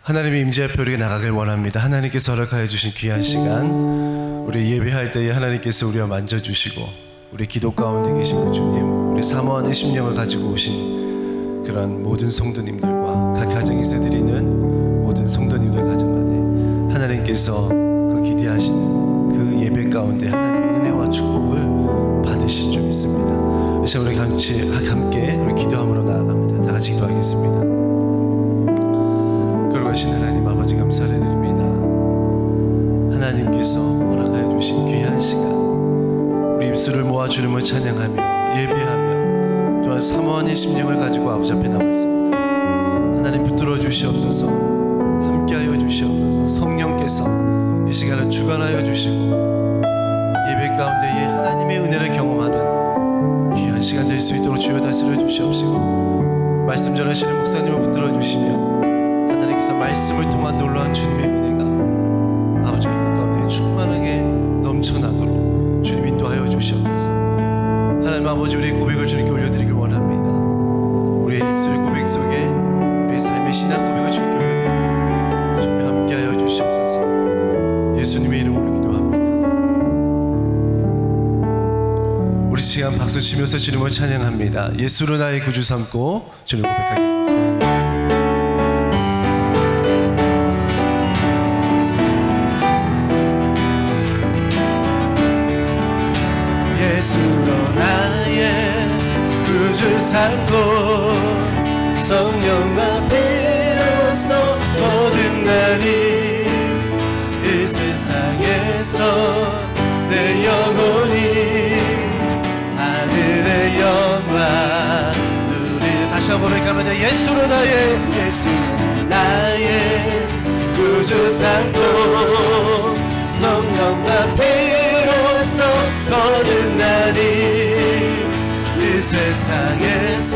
하나님의 임재 앞에 우리가 나가길 원합니다. 하나님께서 허락하여 주신 귀한 시간, 우리 예배할 때에 하나님께서 우리와 만져주시고 우리 기도 가운데 계신 그 주님, 우리 사모하는 심령을 가지고 오신 그런 모든 성도님들과 각 가정에서 드리는 모든 성도님들 가정 안에 하나님께서 그 기대하시는 그 예배 가운데 하나님의 은혜와 축복을 받으실 줄 믿습니다. 이제 우리 함께 우리 기도함으로 나아갑니다. 다 같이 기도하겠습니다. 거룩하신 하나님 아버지 감사를 드립니다. 하나님께서 허락하여 주신 귀한 시간, 우리 입술을 모아 주님을 찬양하며 예배하며 또한 사모하는 심령을 가지고 아버지 앞에 나왔습니다. 하나님 붙들어 주시옵소서, 함께하여 주시옵소서. 성령께서 이 시간을 주관하여 주시고 예배 가운데에 하나님의 은혜를 경험하는 귀한 시간 될 수 있도록 주여 다스려 주시옵시고, 말씀 전하시는 목사님을 붙들어 주시며 하나님께서 말씀을 통한 놀라운 주님의 은혜가 아버지 이곳 가운데 충만하게 넘쳐나도록 주님 인도하여 주시옵소서. 하나님 아버지, 우리의 고백을 주님께 올려드리길 원합니다. 우리의 입술의 고백 속에 우리의 삶의 신앙 고백을 주님께 올려드립니다. 주님 함께하여 주시옵소서. 예수님의 이름으로 기도합니다. 우리 시간 박수 치면서 주님을 찬양합니다. 예수로 나의 구주 삼고 주님 고백하겠습니다. 예수로 나의 구주 삼고 성령과 피로써 거듭나니 이 세상에서 내 영혼이 하늘의 영광 누리. 다시 한번 고백하면 예수로 나의 구주 삼고 성령과 피로써 거듭나니 이 세상에서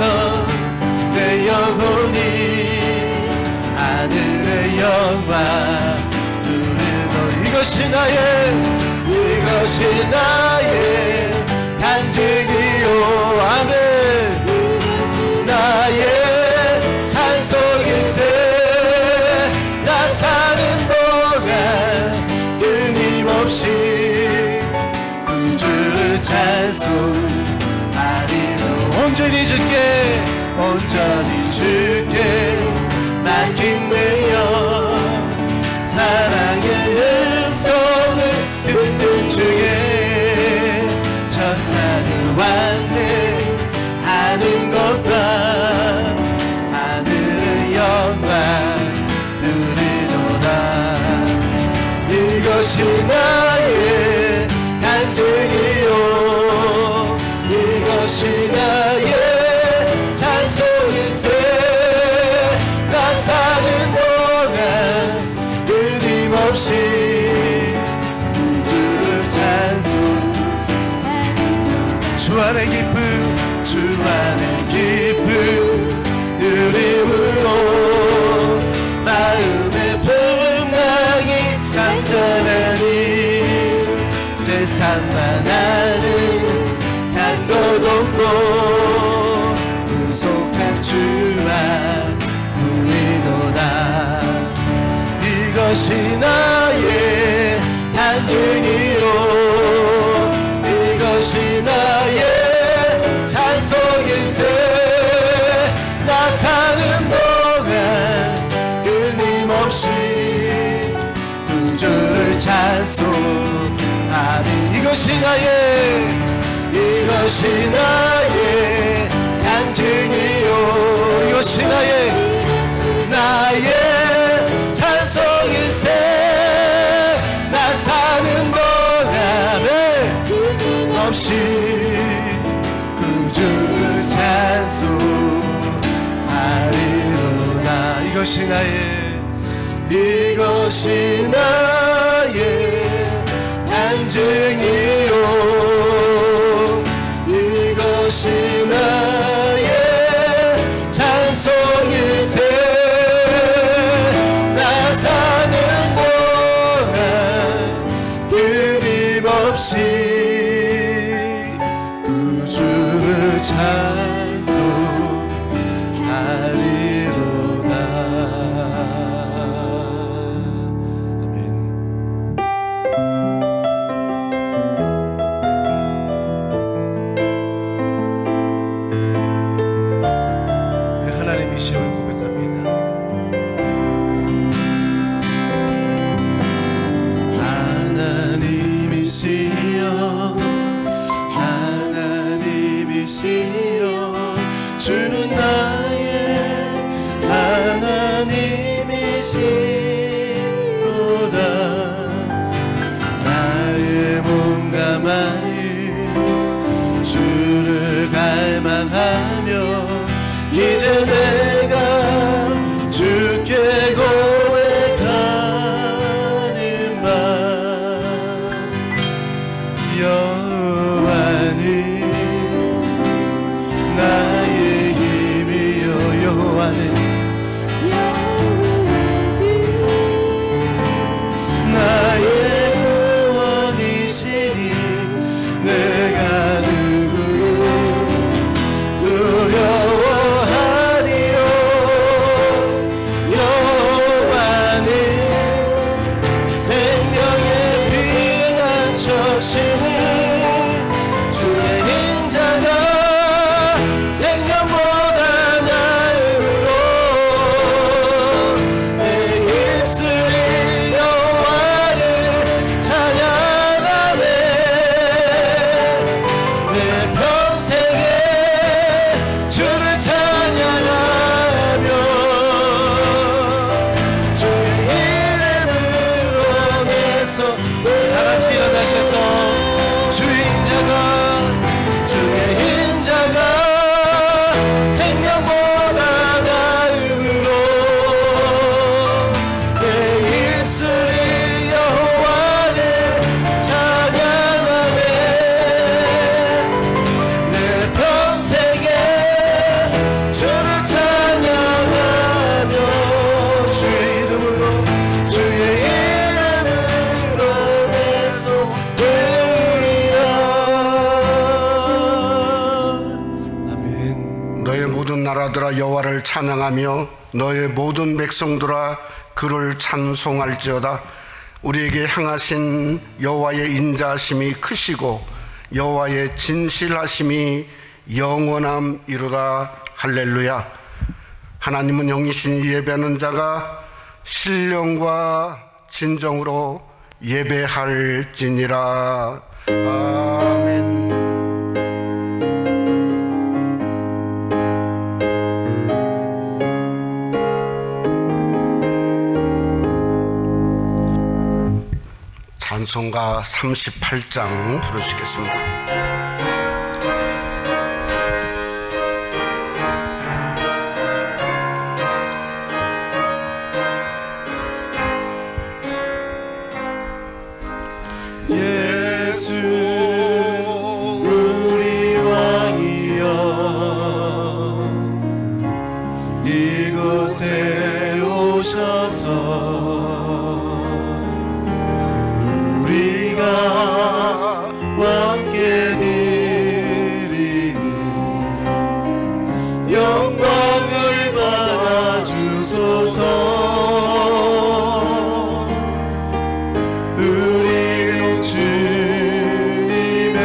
내 영혼이 하늘의 영광 누리고. 이것이 나의 간증이요. 아멘. 이것이 나의 찬송일세. 나 사는 동안 끊임없이 주를 찬송하리로. 온전히 주께 맡긴 내여 사랑의 음성을 듣는 중에 천사를 완행하는 것과 하늘의 영광 누리노라. 이것이 나의 간증이요. 이것이 나의 찬송일세. 나 사는 동안 끊임없이 주를 찬송하리로다. 주 안의 기쁨 누림으로 마음의 풍랑이 잔잔하니 세상만 아는 단 것 없고 구속한 주만 우리도다. 이것이 나의 간증이요. 이것이 나의 찬송일세. 나 사는 동안 끊임없이 주를 찬송하리. 이것이 나의 간증이요. 이것이 나의 찬송일세. 나 사는 동안에 끊임없이 주를 찬송하리로다. 이것이 나의 간증이요. 이것이 나의 찬송일세. 나 사는 동안 끊임없이 주를 찬송하리로다. 주께 고백하는 말 여호와는 나의 힘이요 여호와는 나의 구원이시니 내가 누구를 두려워하리요 여호와는 생명의 피난처시니 주의 힘자가 생명보다 나음으로 내 입술이 여호와를 찬양하네 내 평생에 주를 찬양하며 주의 이름으로 내서 다같이 일어나셔서 주의 힘자가 생명보다 나음으로 내 입술이 여호와를 찬양하네 내 평생에 주를 찬양하며 주의 이름으로 내 손 들리라. 아멘. 너의 모든 나라들아 여호와를 찬양하며 너의 모든 백성들아 그를 찬송할지어다. 우리에게 향하신 여호와의 인자하심이 크시고 여호와의 진실하심이 영원함이로다. 할렐루야. 하나님은 영이신 예배하는 자가 신령과 진정으로 예배할지니라. 아멘. 찬송가 38장 부르시겠습니다. 예수 우리 왕이여 이곳에 오셔서 우리가 왕께 드리는 영광을 받아 주소서. 우리는 주님의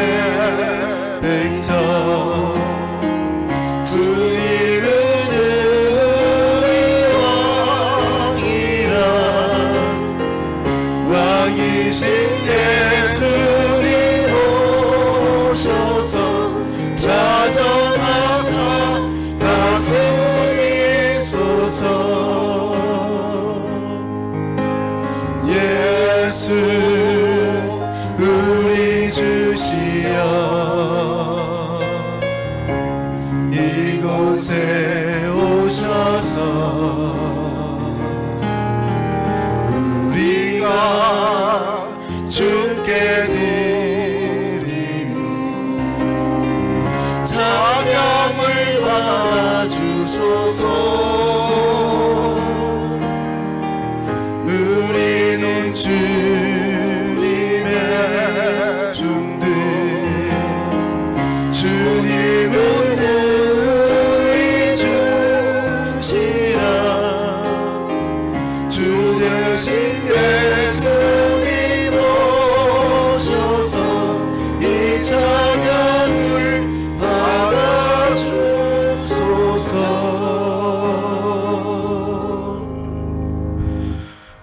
백성 주님은 우리 왕이라 왕이신 예수님 오셔서 찾아나사 다스리소서. 예수 우리 주시여 이곳에 오셔서 우리가 주께 드리는 찬양을 받아주소서. 우리는 주님의 종들 주님은 우리 주시라. 주 대신 예수님 오셔서 이 찬양을 받아주소서.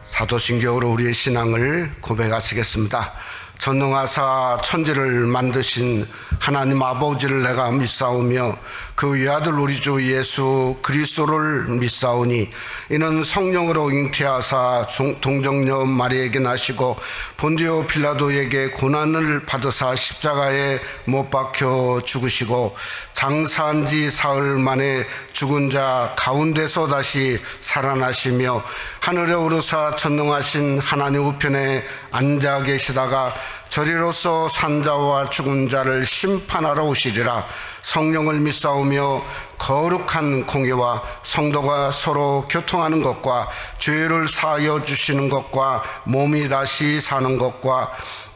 사도신경으로 우리의 신앙을 고백하시겠습니다. 전능하사 천지를 만드신 하나님 아버지를 내가 믿사오며 그 외아들 우리 주 예수 그리스도를 믿사오니 이는 성령으로 잉태하사 동정녀 마리에게 나시고 본디오 빌라도에게 고난을 받으사 십자가에 못 박혀 죽으시고 장사한 지 사흘 만에 죽은 자 가운데서 다시 살아나시며 하늘에 오르사 전능하신 하나님 우편에 앉아 계시다가 저리로서 산자와 죽은 자를 심판하러 오시리라. 성령을 믿사오며 거룩한 공예와 성도가 서로 교통하는 것과 죄를 사하여 주시는 것과 몸이 다시 사는 것과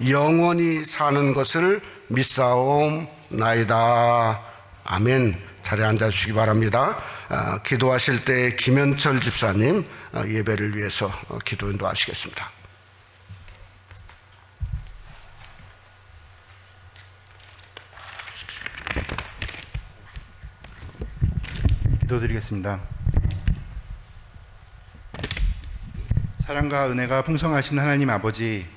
영원히 사는 것을 믿사옵나이다. 아멘. 자리에 앉아주시기 바랍니다. 기도하실 때 김현철 집사님 예배를 위해서 기도 인도하시겠습니다. 기도드리겠습니다. 사랑과 은혜가 풍성하신 하나님 아버지,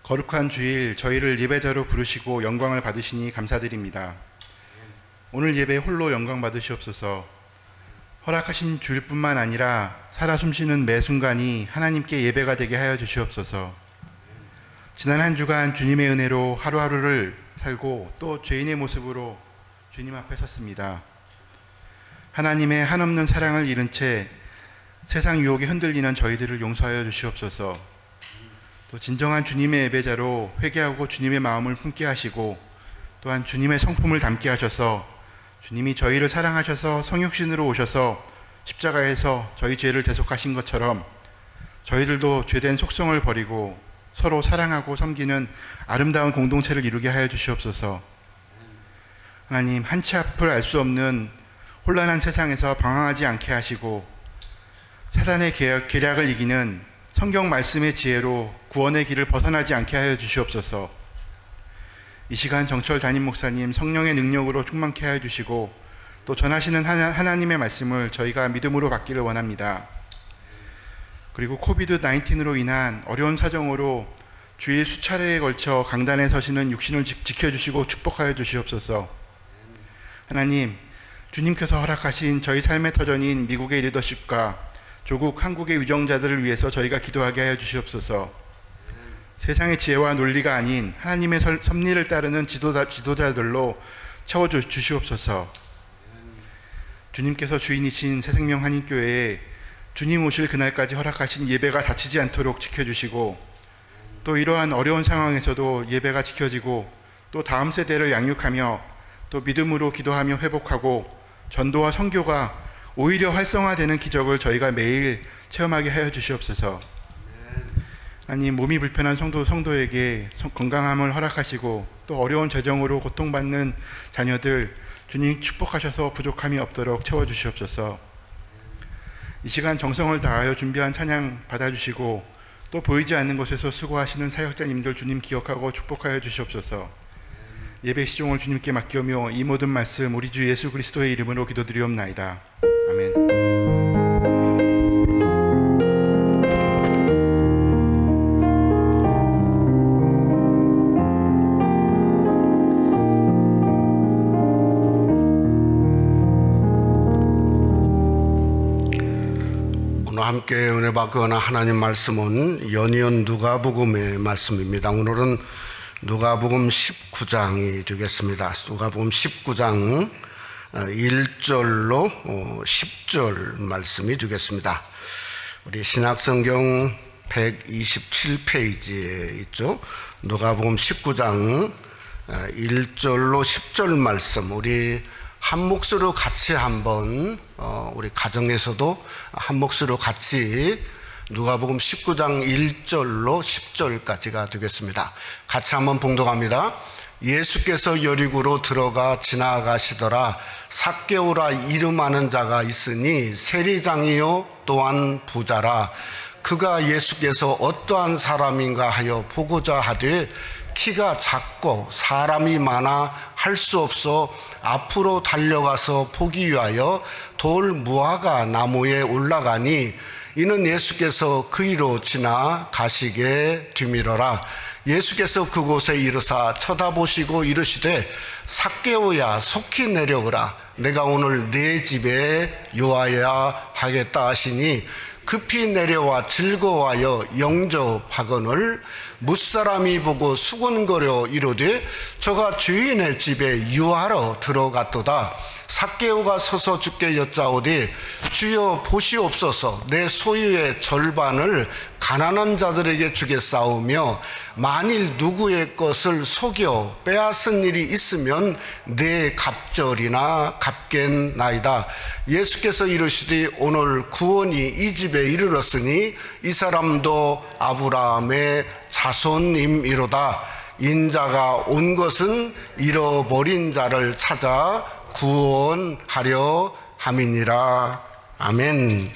거룩한 주일 저희를 예배자로 부르시고 영광을 받으시니 감사드립니다. 오늘 예배 홀로 영광 받으시옵소서. 허락하신 주일뿐만 아니라 살아 숨쉬는 매 순간이 하나님께 예배가 되게 하여 주시옵소서. 지난 한 주간 주님의 은혜로 하루하루를 살고 또 죄인의 모습으로 주님 앞에 섰습니다. 하나님의 한없는 사랑을 잃은 채 세상 유혹에 흔들리는 저희들을 용서하여 주시옵소서. 또 진정한 주님의 예배자로 회개하고 주님의 마음을 품게 하시고 또한 주님의 성품을 담게 하셔서 주님이 저희를 사랑하셔서 성육신으로 오셔서 십자가에서 저희 죄를 대속하신 것처럼 저희들도 죄된 속성을 버리고 서로 사랑하고 섬기는 아름다운 공동체를 이루게 하여 주시옵소서. 하나님, 한치 앞을 알 수 없는 혼란한 세상에서 방황하지 않게 하시고 사단의 계략을 이기는 성경 말씀의 지혜로 구원의 길을 벗어나지 않게 하여 주시옵소서. 이 시간 정철 담임 목사님 성령의 능력으로 충만케 하여 주시고 또 전하시는 하나님의 말씀을 저희가 믿음으로 받기를 원합니다. 그리고 코비드-19으로 인한 어려운 사정으로 주일 수차례에 걸쳐 강단에 서시는 육신을 지켜주시고 축복하여 주시옵소서. 하나님, 주님께서 허락하신 저희 삶의 터전인 미국의 리더십과 조국 한국의 유정자들을 위해서 저희가 기도하게 하여 주시옵소서. 세상의 지혜와 논리가 아닌 하나님의 섭리를 따르는 지도자들로 채워주시옵소서. 주님께서 주인이신 새생명 한인교회에 주님 오실 그날까지 허락하신 예배가 다치지 않도록 지켜주시고 또 이러한 어려운 상황에서도 예배가 지켜지고 또 다음 세대를 양육하며 또 믿음으로 기도하며 회복하고 전도와 선교가 오히려 활성화되는 기적을 저희가 매일 체험하게 하여 주시옵소서. 하나님, 몸이 불편한 성도에게 건강함을 허락하시고 또 어려운 재정으로 고통받는 자녀들 주님 축복하셔서 부족함이 없도록 채워주시옵소서. 이 시간 정성을 다하여 준비한 찬양 받아주시고 또 보이지 않는 곳에서 수고하시는 사역자님들 주님 기억하고 축복하여 주시옵소서. 예배 시종을 주님께 맡기오며 이 모든 말씀 우리 주 예수 그리스도의 이름으로 기도드리옵나이다. 아멘. 오늘 함께 은혜 받고 하는 하나님 말씀은 연이은 누가복음의 말씀입니다. 오늘은 누가복음 19장이 되겠습니다. 누가복음 19장 1절로 10절 말씀이 되겠습니다. 우리 신약성경 127페이지에 있죠. 누가복음 19장 1절로 10절 말씀, 우리 한 몫으로 같이 한번 우리 가정에서도 한 몫으로 같이 누가복음 19장 1절로 10절까지가 되겠습니다. 같이 한번 봉독합니다. 예수께서 여리고로 들어가 지나가시더라. 삭개오라 이름하는 자가 있으니 세리장이요 또한 부자라. 그가 예수께서 어떠한 사람인가 하여 보고자 하되 키가 작고 사람이 많아 할 수 없어 앞으로 달려가서 보기 위하여 돌 무화과 나무에 올라가니 이는 예수께서 그 위로 지나가시게 뒤미러라. 예수께서 그곳에 이르사 쳐다보시고 이르시되 삭개오야 속히 내려오라. 내가 오늘 네 집에 유하여야 하겠다 하시니 급히 내려와 즐거워하여 영접하거늘 무사람이 보고 수군거려 이르되 저가 주인의 집에 유하러 들어갔도다. 삭개오가 서서 주께 여짜오되 주여 보시옵소서, 내 소유의 절반을 가난한 자들에게 주겠사오며 만일 누구의 것을 속여 빼앗은 일이 있으면 내 갑절이나 갚겠나이다. 예수께서 이르시되 오늘 구원이 이 집에 이르렀으니 이 사람도 아브라함의 자손임이로다. 인자가 온 것은 잃어버린 자를 찾아 구원하려 함이니라. 아멘.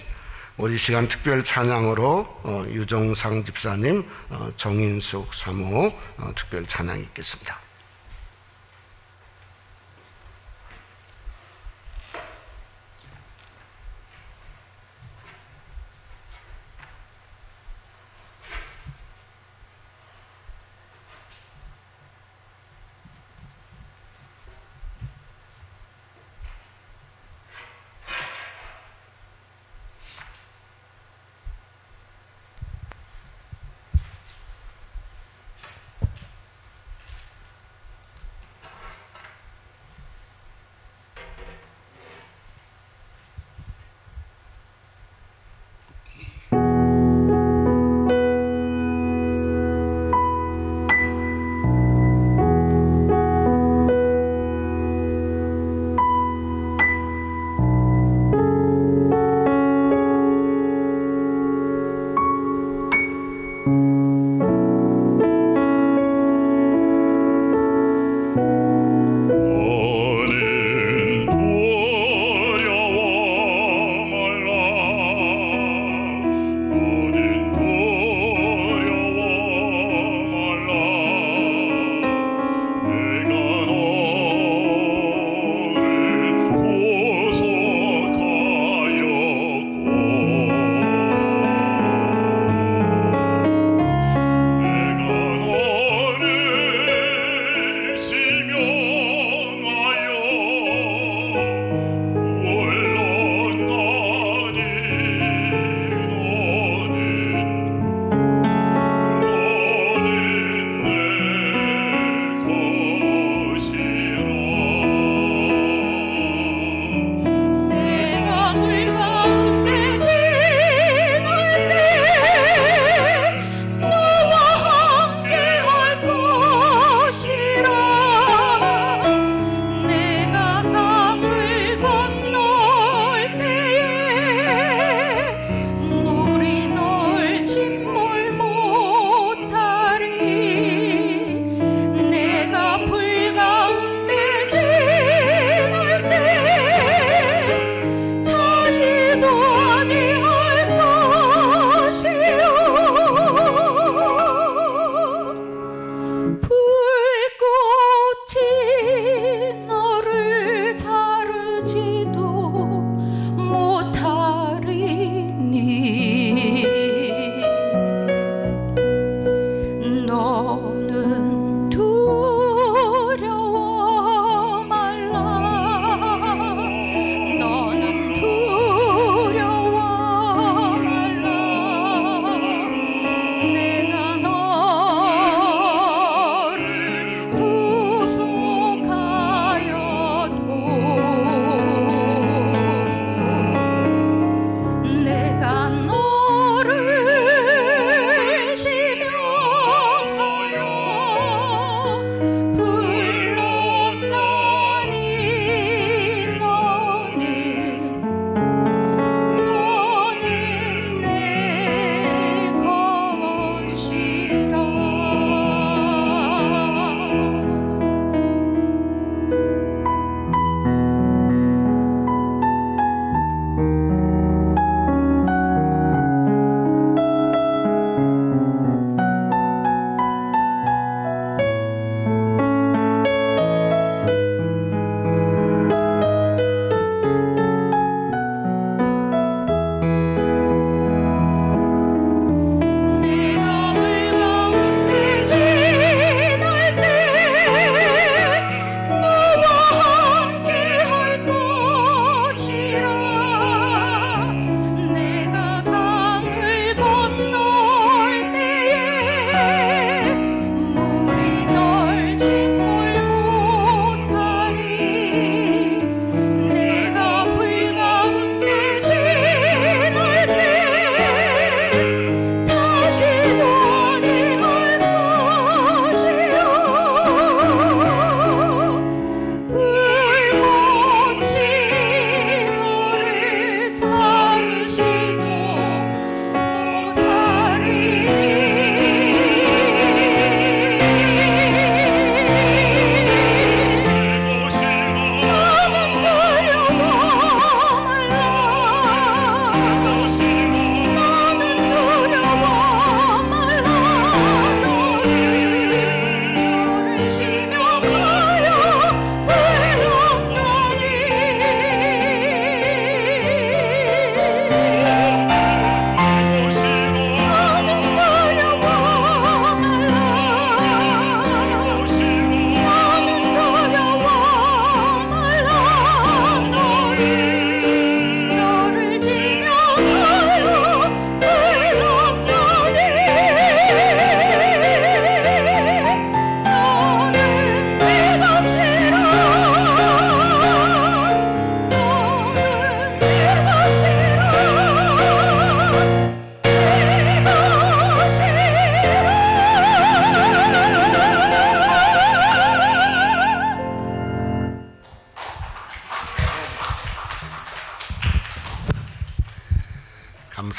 우리 시간 특별 찬양으로 유정상 집사님, 정인숙 사모 특별 찬양이 있겠습니다.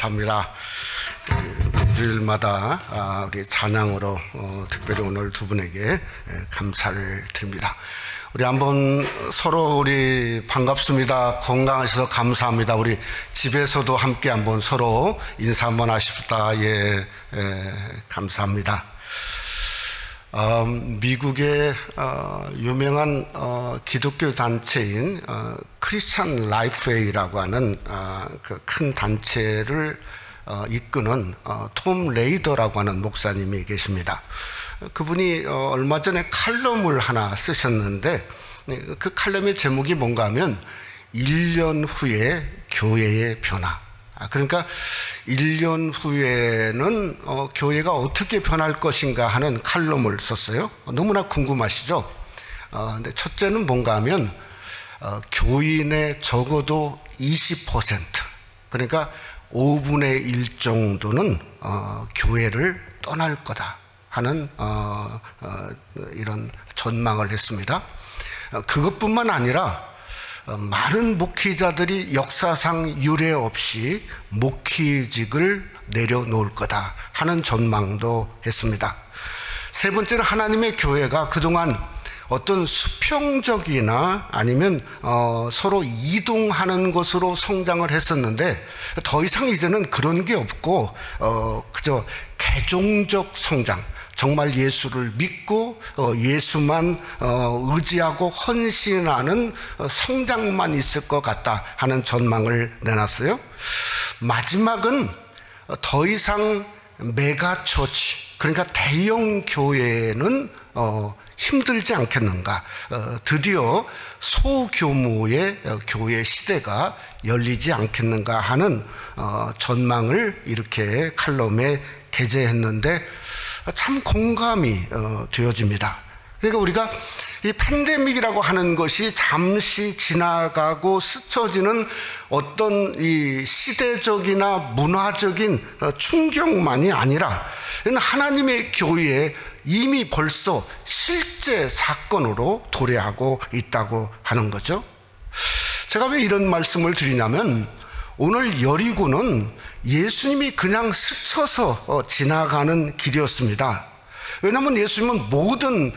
감사합니다. 주일마다 우리 찬양으로 특별히 오늘 두 분에게 감사를 드립니다. 우리 한번 서로 우리 반갑습니다, 건강하셔서 감사합니다, 우리 집에서도 함께 한번 서로 인사 한번 하십시다. 감사합니다. 미국의 유명한 기독교 단체인 크리스찬 라이프웨이라고 하는 그 큰 단체를 이끄는 톰 레이더라고 하는 목사님이 계십니다. 그분이 얼마 전에 칼럼을 하나 쓰셨는데 그 칼럼의 제목이 뭔가 하면 1년 후에 교회의 변화. 그러니까 1년 후에는 교회가 어떻게 변할 것인가 하는 칼럼을 썼어요. 너무나 궁금하시죠? 근데 첫째는 뭔가 하면 교인의 적어도 20%, 그러니까 5분의 1 정도는 교회를 떠날 거다 하는 이런 전망을 했습니다. 그것뿐만 아니라 많은 목회자들이 역사상 유례 없이 목회직을 내려놓을 거다 하는 전망도 했습니다. 세 번째는 하나님의 교회가 그동안 어떤 수평적이나 아니면 서로 이동하는 것으로 성장을 했었는데 더 이상 이제는 그런 게 없고 그저 개종적 성장, 정말 예수를 믿고 예수만 의지하고 헌신하는 성장만 있을 것 같다 하는 전망을 내놨어요. 마지막은 더 이상 메가처치, 그러니까 대형 교회는 힘들지 않겠는가, 드디어 소규모의 교회 시대가 열리지 않겠는가 하는 전망을 이렇게 칼럼에 게재했는데 참 공감이 되어집니다. 그러니까 우리가 이 팬데믹이라고 하는 것이 잠시 지나가고 스쳐지는 어떤 이 시대적이나 문화적인 충격만이 아니라 하나님의 교회에 이미 벌써 실제 사건으로 도래하고 있다고 하는 거죠. 제가 왜 이런 말씀을 드리냐면 오늘 여리고는 예수님이 그냥 스쳐서 지나가는 길이었습니다. 왜냐하면 예수님은 모든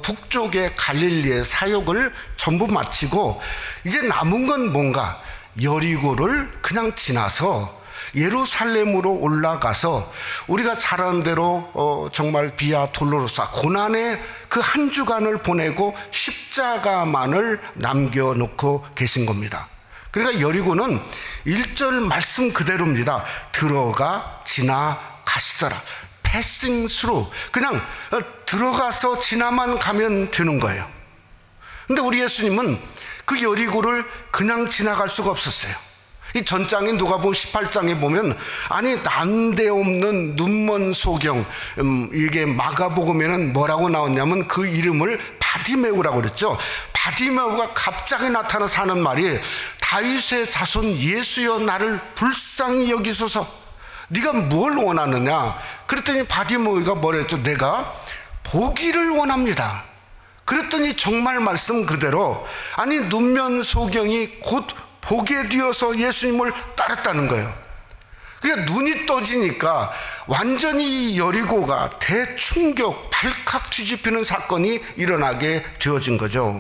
북쪽의 갈릴리의 사역을 전부 마치고 이제 남은 건 뭔가 여리고를 그냥 지나서 예루살렘으로 올라가서 우리가 잘 아는 대로 정말 비아 돌로로사 고난의 그 한 주간을 보내고 십자가만을 남겨놓고 계신 겁니다. 그러니까 여리고는 1절 말씀 그대로입니다. 들어가 지나가시더라. 패싱 스루, 그냥 들어가서 지나만 가면 되는 거예요. 근데 우리 예수님은 그 여리고를 그냥 지나갈 수가 없었어요. 이 전장인 누가복음 18장에 보면 아니 난데없는 눈먼 소경, 이게 마가복음에는 뭐라고 나왔냐면 그 이름을 바디메우라고 그랬죠. 바디메우가 갑자기 나타나서 하는 말이 다윗의 자손 예수여 나를 불쌍히 여기소서, 네가 뭘 원하느냐 그랬더니 바디메우가 뭐랬죠? 내가 보기를 원합니다. 그랬더니 정말 말씀 그대로 아니 눈면 소경이 곧 보게 되어서 예수님을 따랐다는 거예요. 그러니까 눈이 떠지니까 완전히 여리고가 대충격, 발칵 뒤집히는 사건이 일어나게 되어진 거죠.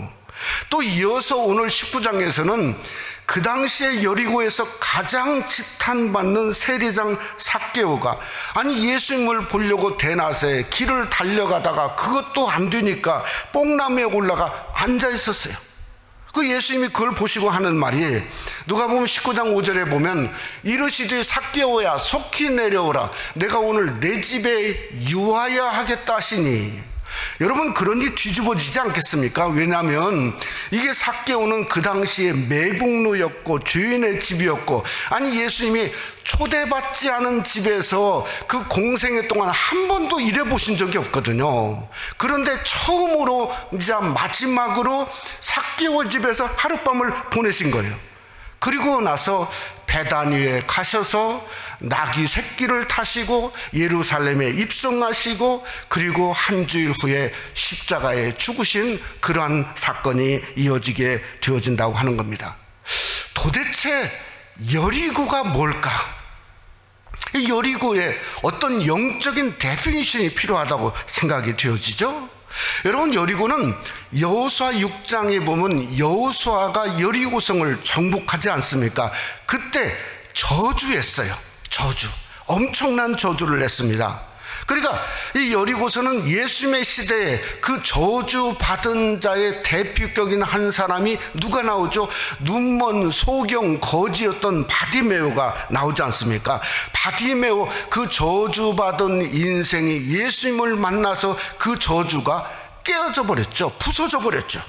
또 이어서 오늘 19장에서는 그 당시에 여리고에서 가장 지탄받는 세리장 삭개오가 아니 예수님을 보려고 대낮에 길을 달려가다가 그것도 안 되니까 뽕나무에 올라가 앉아 있었어요. 그 예수님이 그걸 보시고 하는 말이 누가복음 19장 5절에 보면 이르시되 삭개오야 속히 내려오라 내가 오늘 내 집에 유하여 하겠다 하시니. 여러분 그런 게 뒤집어지지 않겠습니까? 왜냐하면 이게 삭개오는 그 당시에 매국노였고 죄인의 집이었고 아니 예수님이 초대받지 않은 집에서 그 공생애 동안 한 번도 일해보신 적이 없거든요. 그런데 처음으로 이제 마지막으로 삭개오 집에서 하룻밤을 보내신 거예요. 그리고 나서 베다니에 가셔서 나귀 새끼를 타시고 예루살렘에 입성하시고 그리고 한 주일 후에 십자가에 죽으신 그러한 사건이 이어지게 되어진다고 하는 겁니다. 도대체 여리고가 뭘까? 이 여리고에 어떤 영적인 데피니션이 필요하다고 생각이 되어지죠. 여러분, 여리고는 여호수아 6장에 보면 여호수아가 여리고성을 정복하지 않습니까? 그때 저주했어요. 저주, 엄청난 저주를 냈습니다. 그러니까 이 여리고서는 예수님의 시대에 그 저주 받은 자의 대표격인 한 사람이 누가 나오죠? 눈먼 소경 거지였던 바디메오가 나오지 않습니까? 바디메오, 그 저주 받은 인생이 예수님을 만나서 그 저주가 깨어져 버렸죠. 부서져 버렸죠.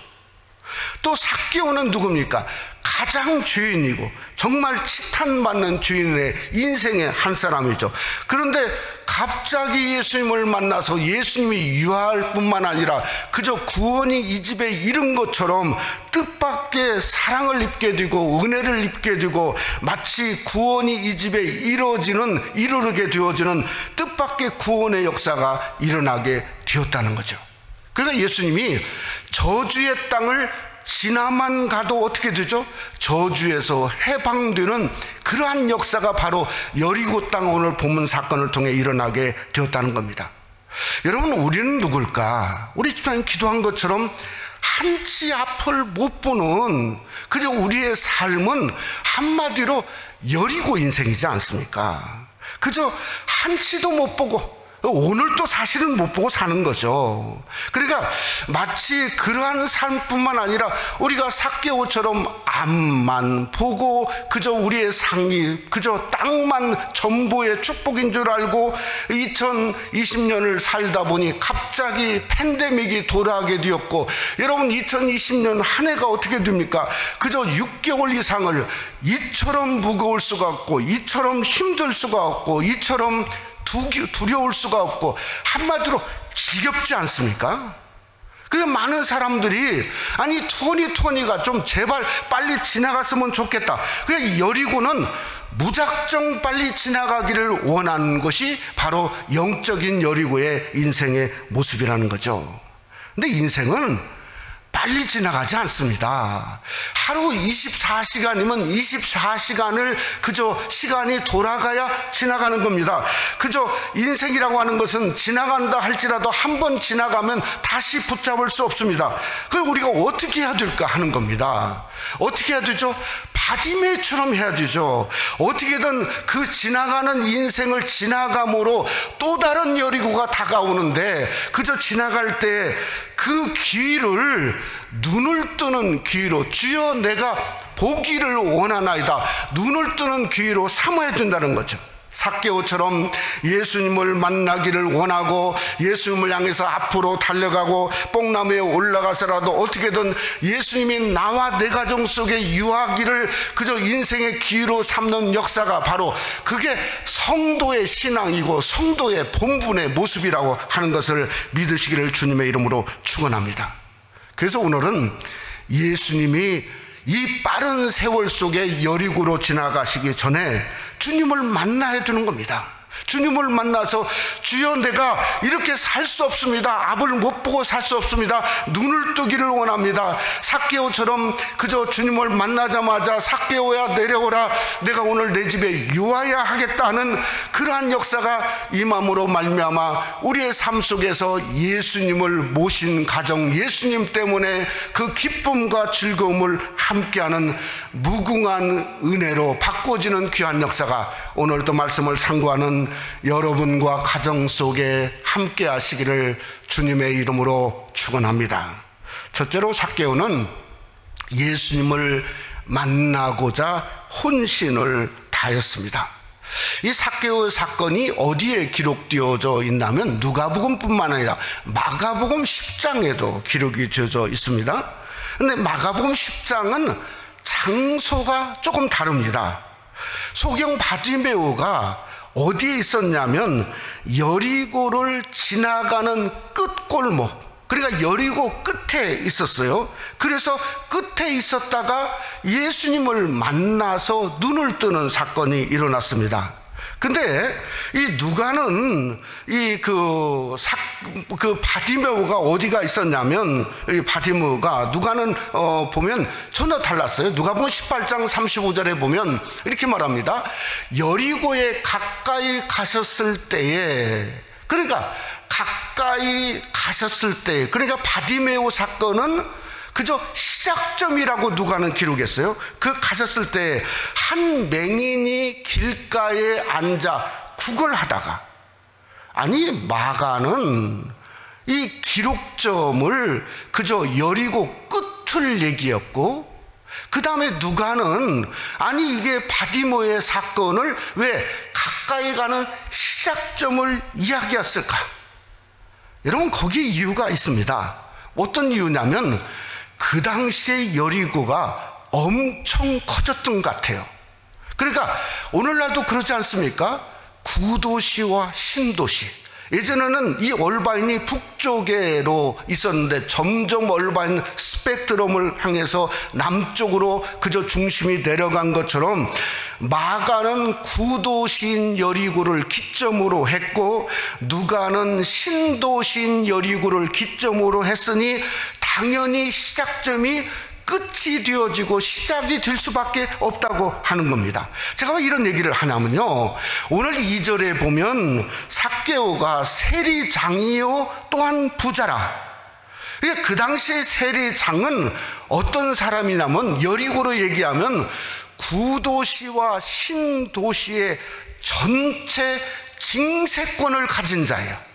또 삭개오는 누굽니까? 가장 죄인이고 정말 치탄받는 죄인의 인생의 한 사람이죠. 그런데 갑자기 예수님을 만나서 예수님이 유할 뿐만 아니라 그저 구원이 이 집에 이른 것처럼 뜻밖의 사랑을 입게 되고 은혜를 입게 되고 마치 구원이 이 집에 이르게 되어지는 뜻밖의 구원의 역사가 일어나게 되었다는 거죠. 그러니까 예수님이 저주의 땅을 지나만 가도 어떻게 되죠? 저주에서 해방되는 그러한 역사가 바로 여리고 땅 오늘 본문 사건을 통해 일어나게 되었다는 겁니다. 여러분, 우리는 누굴까? 우리 집사님 기도한 것처럼 한치 앞을 못 보는 그저 우리의 삶은 한마디로 여리고 인생이지 않습니까? 그저 한치도 못 보고 오늘도 사실은 못 보고 사는 거죠. 그러니까 마치 그러한 삶뿐만 아니라 우리가 삭개오처럼 앞만 보고 그저 우리의 상이 그저 땅만 전부의 축복인 줄 알고 2020년을 살다 보니 갑자기 팬데믹이 돌아오게 되었고, 여러분 2020년 한 해가 어떻게 됩니까? 그저 6개월 이상을 이처럼 무거울 수가 없고 이처럼 힘들 수가 없고 이처럼 두려울 수가 없고 한마디로 지겹지 않습니까? 그래서 많은 사람들이 아니 2020가 좀 제발 빨리 지나갔으면 좋겠다. 그냥 여리고는 무작정 빨리 지나가기를 원하는 것이 바로 영적인 여리고의 인생의 모습이라는 거죠. 근데 인생은 빨리 지나가지 않습니다. 하루 24시간이면 24시간을 그저 시간이 돌아가야 지나가는 겁니다. 그저 인생이라고 하는 것은 지나간다 할지라도 한 번 지나가면 다시 붙잡을 수 없습니다. 그럼 우리가 어떻게 해야 될까 하는 겁니다. 어떻게 해야 되죠? 바디메처럼 해야 되죠. 어떻게든 그 지나가는 인생을 지나감으로 또 다른 여리고가 다가오는데 그저 지나갈 때 그 기회를 눈을 뜨는 기회로, 주여 내가 보기를 원하나이다, 눈을 뜨는 기회로 삼아야 된다는 거죠. 삭개오처럼 예수님을 만나기를 원하고 예수님을 향해서 앞으로 달려가고 뽕나무에 올라가서라도 어떻게든 예수님이 나와 내 가정 속에 유하기를 그저 인생의 기회로 삼는 역사가 바로 그게 성도의 신앙이고 성도의 본분의 모습이라고 하는 것을 믿으시기를 주님의 이름으로 축원합니다. 그래서 오늘은 예수님이 이 빠른 세월 속에 여리고로 지나가시기 전에 주님을 만나야 되는 겁니다. 주님을 만나서 주여 내가 이렇게 살 수 없습니다. 앞을 못 보고 살 수 없습니다. 눈을 뜨기를 원합니다. 삭개오처럼 그저 주님을 만나자마자 삭개오야 내려오라, 내가 오늘 내 집에 유하야 하겠다는 그러한 역사가 임함으로 말미암아 우리의 삶 속에서 예수님을 모신 가정, 예수님 때문에 그 기쁨과 즐거움을 함께하는 무궁한 은혜로 바꿔지는 귀한 역사가 오늘도 말씀을 상고하는 여러분과 가정 속에 함께 하시기를 주님의 이름으로 축원합니다. 첫째로 삭개오는 예수님을 만나고자 혼신을 다했습니다. 이 삭개오 사건이 어디에 기록되어져 있냐면 누가복음뿐만 아니라 마가복음 10장에도 기록이 되어져 있습니다. 근데 마가복음 10장은 장소가 조금 다릅니다. 소경 바디메오가 어디에 있었냐면 여리고를 지나가는 끝골목, 그러니까 여리고 끝에 있었어요. 그래서 끝에 있었다가 예수님을 만나서 눈을 뜨는 사건이 일어났습니다. 근데 이 누가는 그 바디메오가 어디가 있었냐면, 이 바디메오가 누가는 보면 전혀 달랐어요. 누가복음 18장 35절에 보면 이렇게 말합니다. 여리고에 가까이 가셨을 때에, 그러니까 가까이 가셨을 때, 그러니까 바디메오 사건은 그저 시작점이라고 누가는 기록했어요. 그 가셨을 때 한 맹인이 길가에 앉아 구걸하다가, 아니 마가는 이 기록점을 그저 여리고 끝을 얘기했고, 그 다음에 누가는 아니 이게 바디메오의 사건을 왜 가까이 가는 시작점을 이야기했을까? 여러분, 거기에 이유가 있습니다. 어떤 이유냐면 그 당시에 여리고가 엄청 커졌던 것 같아요. 그러니까 오늘날도 그러지 않습니까? 구도시와 신도시. 예전에는 이 얼바인이 북쪽으로 있었는데 점점 얼바인 스펙트럼을 향해서 남쪽으로 그저 중심이 내려간 것처럼, 마가는 구도시인 여리고를 기점으로 했고 누가는 신도시인 여리고를 기점으로 했으니 당연히 시작점이 끝이 되어지고 시작이 될 수밖에 없다고 하는 겁니다. 제가 왜 이런 얘기를 하냐면요, 오늘 2절에 보면 삭개오가 세리장이요 또한 부자라. 그 당시에 세리장은 어떤 사람이냐면, 여리고로 얘기하면 구도시와 신도시의 전체 징세권을 가진 자예요.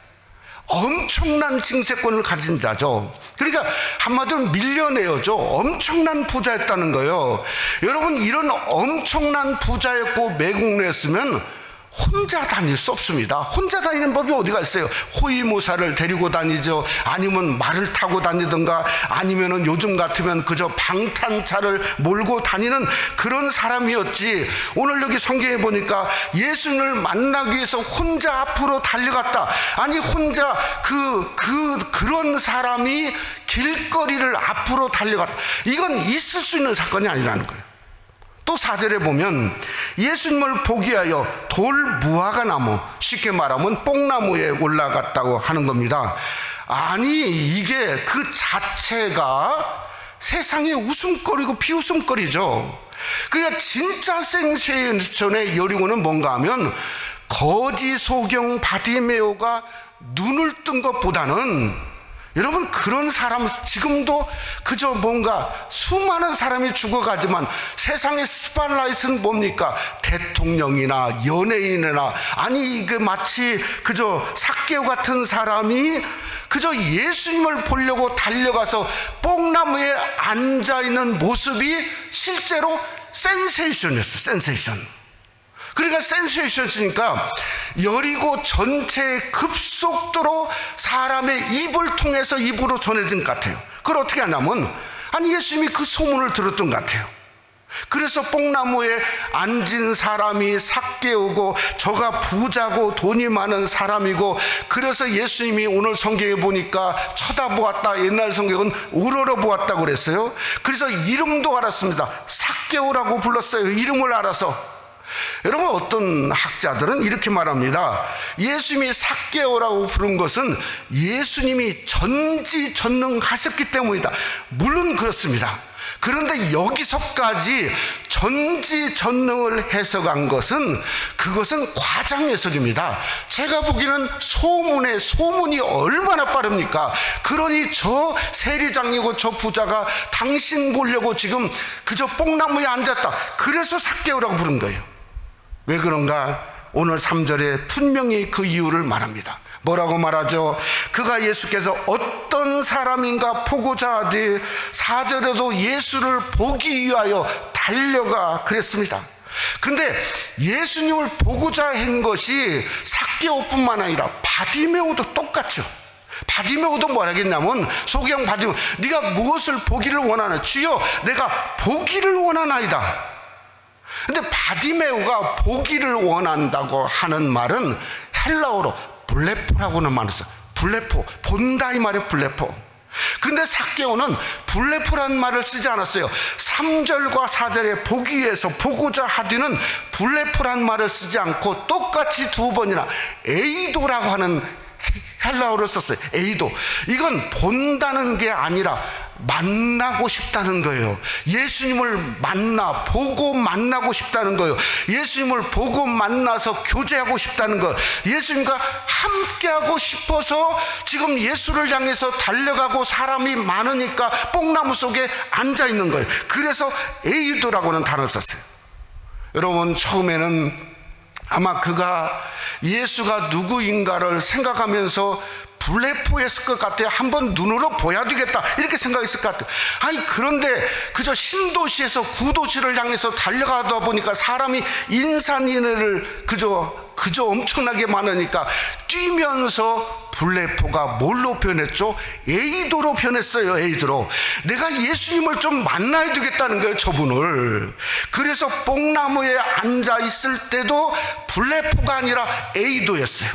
엄청난 징세권을 가진 자죠. 그러니까 한마디로 밀려내어죠. 엄청난 부자였다는 거예요. 여러분, 이런 엄청난 부자였고 매국노였으면 혼자 다닐 수 없습니다. 혼자 다니는 법이 어디가 있어요? 호위무사를 데리고 다니죠. 아니면 말을 타고 다니든가, 아니면은 요즘 같으면 그저 방탄차를 몰고 다니는 그런 사람이었지. 오늘 여기 성경에 보니까 예수님을 만나기 위해서 혼자 앞으로 달려갔다. 아니 혼자 그런 사람이 길거리를 앞으로 달려갔다. 이건 있을 수 있는 사건이 아니라는 거예요. 또 4절에 보면 예수님을 보기 위하여 돌 무화과 나무, 쉽게 말하면 뽕나무에 올라갔다고 하는 겁니다. 아니 이게 그 자체가 세상의 웃음거리고 비웃음거리죠. 그러니까 진짜 센세이션의 여리고는 뭔가 하면, 거지 소경 바디메오가 눈을 뜬 것보다는, 여러분, 그런 사람 지금도 그저 뭔가 수많은 사람이 죽어가지만 세상의 스팟라이트는 뭡니까? 대통령이나 연예인이나, 아니 그 마치 그저 삭개오 같은 사람이 그저 예수님을 보려고 달려가서 뽕나무에 앉아있는 모습이 실제로 센세이션이었어요. 센세이션. 그러니까 센세이션이니까 여리고 전체의 급속도로 사람의 입을 통해서 입으로 전해진 것 같아요. 그걸 어떻게 하냐면, 아니 예수님이 그 소문을 들었던 것 같아요. 그래서 뽕나무에 앉은 사람이 삭개오고 저가 부자고 돈이 많은 사람이고, 그래서 예수님이 오늘 성경에 보니까 쳐다보았다, 옛날 성경은 우러러보았다고 그랬어요. 그래서 이름도 알았습니다. 삭개오라고 불렀어요. 이름을 알아서. 여러분, 어떤 학자들은 이렇게 말합니다. 예수님이 삭개오라고 부른 것은 예수님이 전지전능하셨기 때문이다. 물론 그렇습니다. 그런데 여기서까지 전지전능을 해석한 것은, 그것은 과장 해석입니다. 제가 보기에는 소문이 얼마나 빠릅니까? 그러니 저 세리장이고 저 부자가 당신 보려고 지금 그저 뽕나무에 앉았다, 그래서 삭개오라고 부른 거예요. 왜 그런가? 오늘 3절에 분명히 그 이유를 말합니다. 뭐라고 말하죠? 그가 예수께서 어떤 사람인가 보고자 하되, 4절에도 예수를 보기 위하여 달려가 그랬습니다. 근데 예수님을 보고자 한 것이 삭개오뿐만 아니라 바디메오도 똑같죠. 바디메오도 뭐라 했냐면, 소경 바디메오, 네가 무엇을 보기를 원하나? 주여, 내가 보기를 원하나이다. 근데 바디메오가 보기를 원한다고 하는 말은 헬라어로 블레포라고는 말했어요. 블레포, 본다 이 말이에요. 블레포. 근데 삭개오는 블레포란 말을 쓰지 않았어요. 3절과 4절에 보기 위해서 보고자 하디는 블레포란 말을 쓰지 않고 똑같이 두 번이나 에이도라고 하는 헬라어를 썼어요. 에이도. 이건 본다는 게 아니라 만나고 싶다는 거예요. 예수님을 보고 만나고 싶다는 거예요. 예수님을 보고 만나서 교제하고 싶다는 거예요. 예수님과 함께하고 싶어서 지금 예수를 향해서 달려가고 사람이 많으니까 뽕나무 속에 앉아 있는 거예요. 그래서 에이도라고는 단어를 썼어요. 여러분, 처음에는 아마 그가 예수가 누구인가를 생각하면서 블레포했을 것 같아요. 한번 눈으로 보야 되겠다 이렇게 생각했을 것 같아요. 아니, 그런데 그저 신도시에서 구도시를 향해서 달려가다 보니까 사람이 인산인해를 그저 엄청나게 많으니까 뛰면서 블레포가 뭘로 변했죠? 에이도로 변했어요. 에이도로. 내가 예수님을 좀 만나야 되겠다는 거예요, 저분을. 그래서 뽕나무에 앉아 있을 때도 블레포가 아니라 에이도였어요.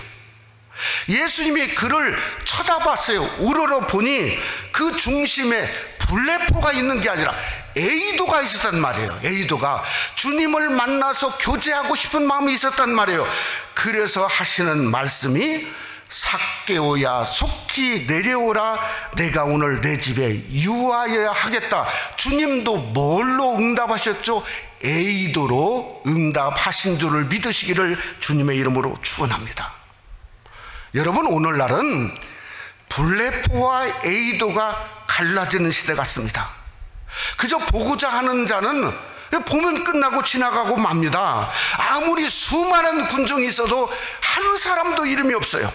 예수님이 그를 쳐다봤어요. 우러러 보니 그 중심에 블레포가 있는 게 아니라 에이도가 있었단 말이에요. 에이도가 주님을 만나서 교제하고 싶은 마음이 있었단 말이에요. 그래서 하시는 말씀이 삭개오야 속히 내려오라. 내가 오늘 내 집에 유하여야 하겠다. 주님도 뭘로 응답하셨죠? 에이도로 응답하신 줄을 믿으시기를 주님의 이름으로 축원합니다. 여러분, 오늘날은 블레포와 에이도가 갈라지는 시대 같습니다. 그저 보고자 하는 자는 보면 끝나고 지나가고 맙니다. 아무리 수많은 군중이 있어도 한 사람도 이름이 없어요.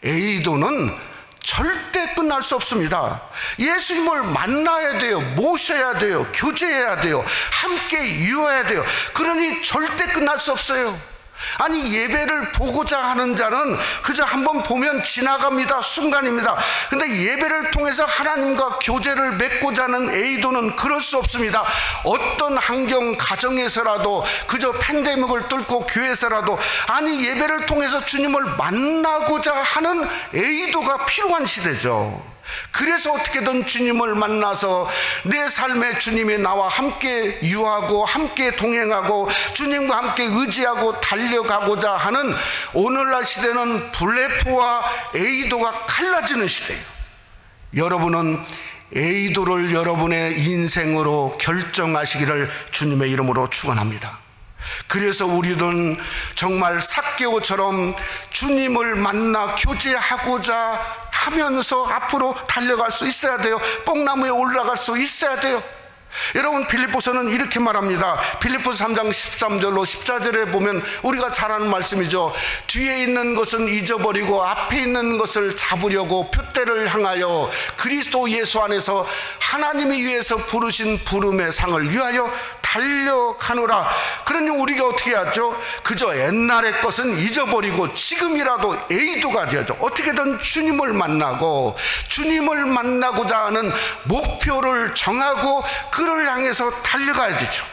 에이도는 절대 끝날 수 없습니다. 예수님을 만나야 돼요. 모셔야 돼요. 교제해야 돼요. 함께 이어야 돼요. 그러니 절대 끝날 수 없어요. 아니, 예배를 보고자 하는 자는 그저 한번 보면 지나갑니다. 순간입니다. 근데 예배를 통해서 하나님과 교제를 맺고자 하는 에이도는 그럴 수 없습니다. 어떤 환경 가정에서라도 그저 팬데믹을 뚫고 교회에서라도 아니, 예배를 통해서 주님을 만나고자 하는 에이도가 필요한 시대죠. 그래서 어떻게든 주님을 만나서 내 삶에 주님이 나와 함께 유하고 함께 동행하고 주님과 함께 의지하고 달려가고자 하는 오늘날 시대는 블레포와 에이도가 갈라지는 시대예요. 여러분은 에이도를 여러분의 인생으로 결정하시기를 주님의 이름으로 축원합니다. 그래서 우리는 정말 삭개오처럼 주님을 만나 교제하고자 하면서 앞으로 달려갈 수 있어야 돼요. 뽕나무에 올라갈 수 있어야 돼요. 여러분, 빌립보서는 이렇게 말합니다. 빌립보서 3장 13절로 14절에 보면 우리가 잘 아는 말씀이죠. 뒤에 있는 것은 잊어버리고 앞에 있는 것을 잡으려고 표대를 향하여 그리스도 예수 안에서 하나님이 위해서 부르신 부름의 상을 위하여 달려가노라. 그러니 우리가 어떻게 하죠? 그저 옛날의 것은 잊어버리고 지금이라도 에이도가 되어야죠. 어떻게든 주님을 만나고 주님을 만나고자 하는 목표를 정하고 그를 향해서 달려가야 되죠.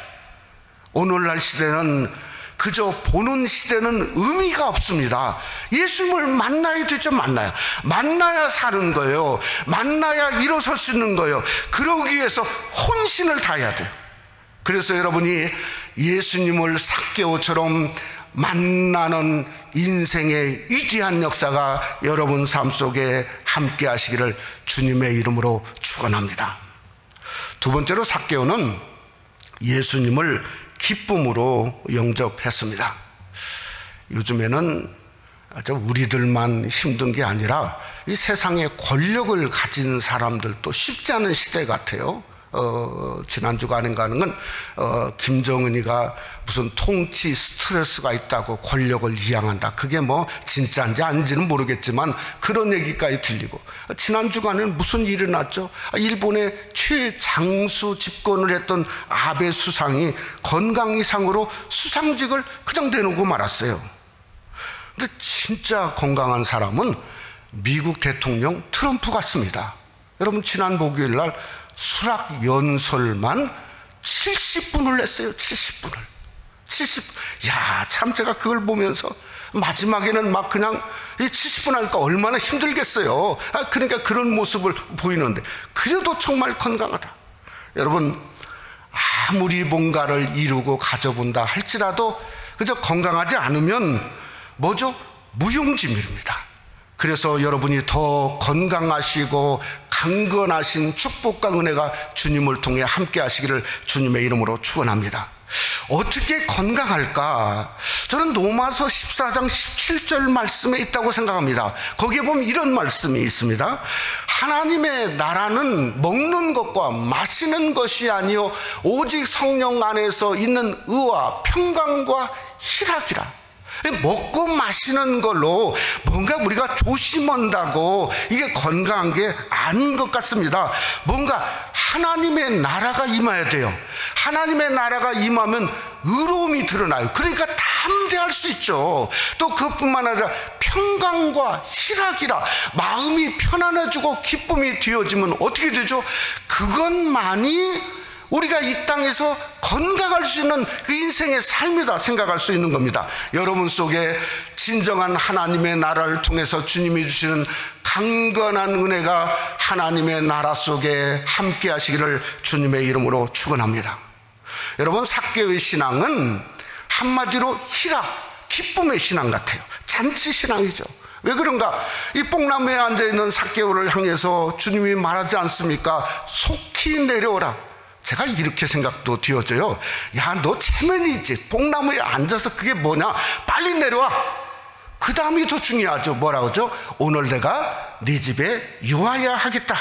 오늘날 시대는 그저 보는 시대는 의미가 없습니다. 예수님을 만나야 되죠. 만나야 사는 거예요. 만나야 일어설 수 있는 거예요. 그러기 위해서 혼신을 다해야 돼요. 그래서 여러분이 예수님을 삭개오처럼 만나는 인생의 위대한 역사가 여러분 삶 속에 함께 하시기를 주님의 이름으로 축원합니다. 두 번째로 삭개오는 예수님을 기쁨으로 영접했습니다. 요즘에는 우리들만 힘든 게 아니라 이 세상에 권력을 가진 사람들도 쉽지 않은 시대 같아요. 지난주가 아닌가 하는 건 김정은이가 무슨 통치 스트레스가 있다고 권력을 이양한다. 그게 뭐 진짜인지 아닌지는 모르겠지만 그런 얘기까지 들리고, 지난주간에는 무슨 일이 났죠? 일본의 최장수 집권을 했던 아베 수상이 건강 이상으로 수상직을 그냥 내놓고 말았어요. 근데 진짜 건강한 사람은 미국 대통령 트럼프 같습니다. 여러분, 지난 목요일 날 수락 연설만 70분을 냈어요. 70분을. 야, 참 제가 그걸 보면서 마지막에는 막 그냥 70분 하니까 얼마나 힘들겠어요. 그러니까 그런 모습을 보이는데 그래도 정말 건강하다. 여러분, 아무리 뭔가를 이루고 가져본다 할지라도 그저 건강하지 않으면 뭐죠? 무용지물입니다. 그래서 여러분이 더 건강하시고 강건하신 축복과 은혜가 주님을 통해 함께 하시기를 주님의 이름으로 축원합니다. 어떻게 건강할까? 저는 로마서 14장 17절 말씀에 있다고 생각합니다. 거기에 보면 이런 말씀이 있습니다. 하나님의 나라는 먹는 것과 마시는 것이 아니요 오직 성령 안에서 있는 의와 평강과 희락이라. 먹고 마시는 걸로 뭔가 우리가 조심한다고 이게 건강한 게 아닌 것 같습니다. 뭔가 하나님의 나라가 임해야 돼요. 하나님의 나라가 임하면 의로움이 드러나요. 그러니까 담대할 수 있죠. 또 그뿐만 아니라 평강과 희락이라, 마음이 편안해지고 기쁨이 되어지면 어떻게 되죠? 그것만이 우리가 이 땅에서 건강할 수 있는 그 인생의 삶이다 생각할 수 있는 겁니다. 여러분 속에 진정한 하나님의 나라를 통해서 주님이 주시는 강건한 은혜가 하나님의 나라 속에 함께 하시기를 주님의 이름으로 축원합니다. 여러분, 삭개오의 신앙은 한마디로 희락, 기쁨의 신앙 같아요. 잔치 신앙이죠. 왜 그런가? 이 뽕나무에 앉아있는 삭개오를 향해서 주님이 말하지 않습니까? 속히 내려오라. 제가 이렇게 생각도 되어져요. 야, 너 체면이 있지. 뽕나무에 앉아서 그게 뭐냐? 빨리 내려와. 그 다음이 더 중요하죠. 뭐라고 하죠? 오늘 내가 네 집에 유하여야 하겠다.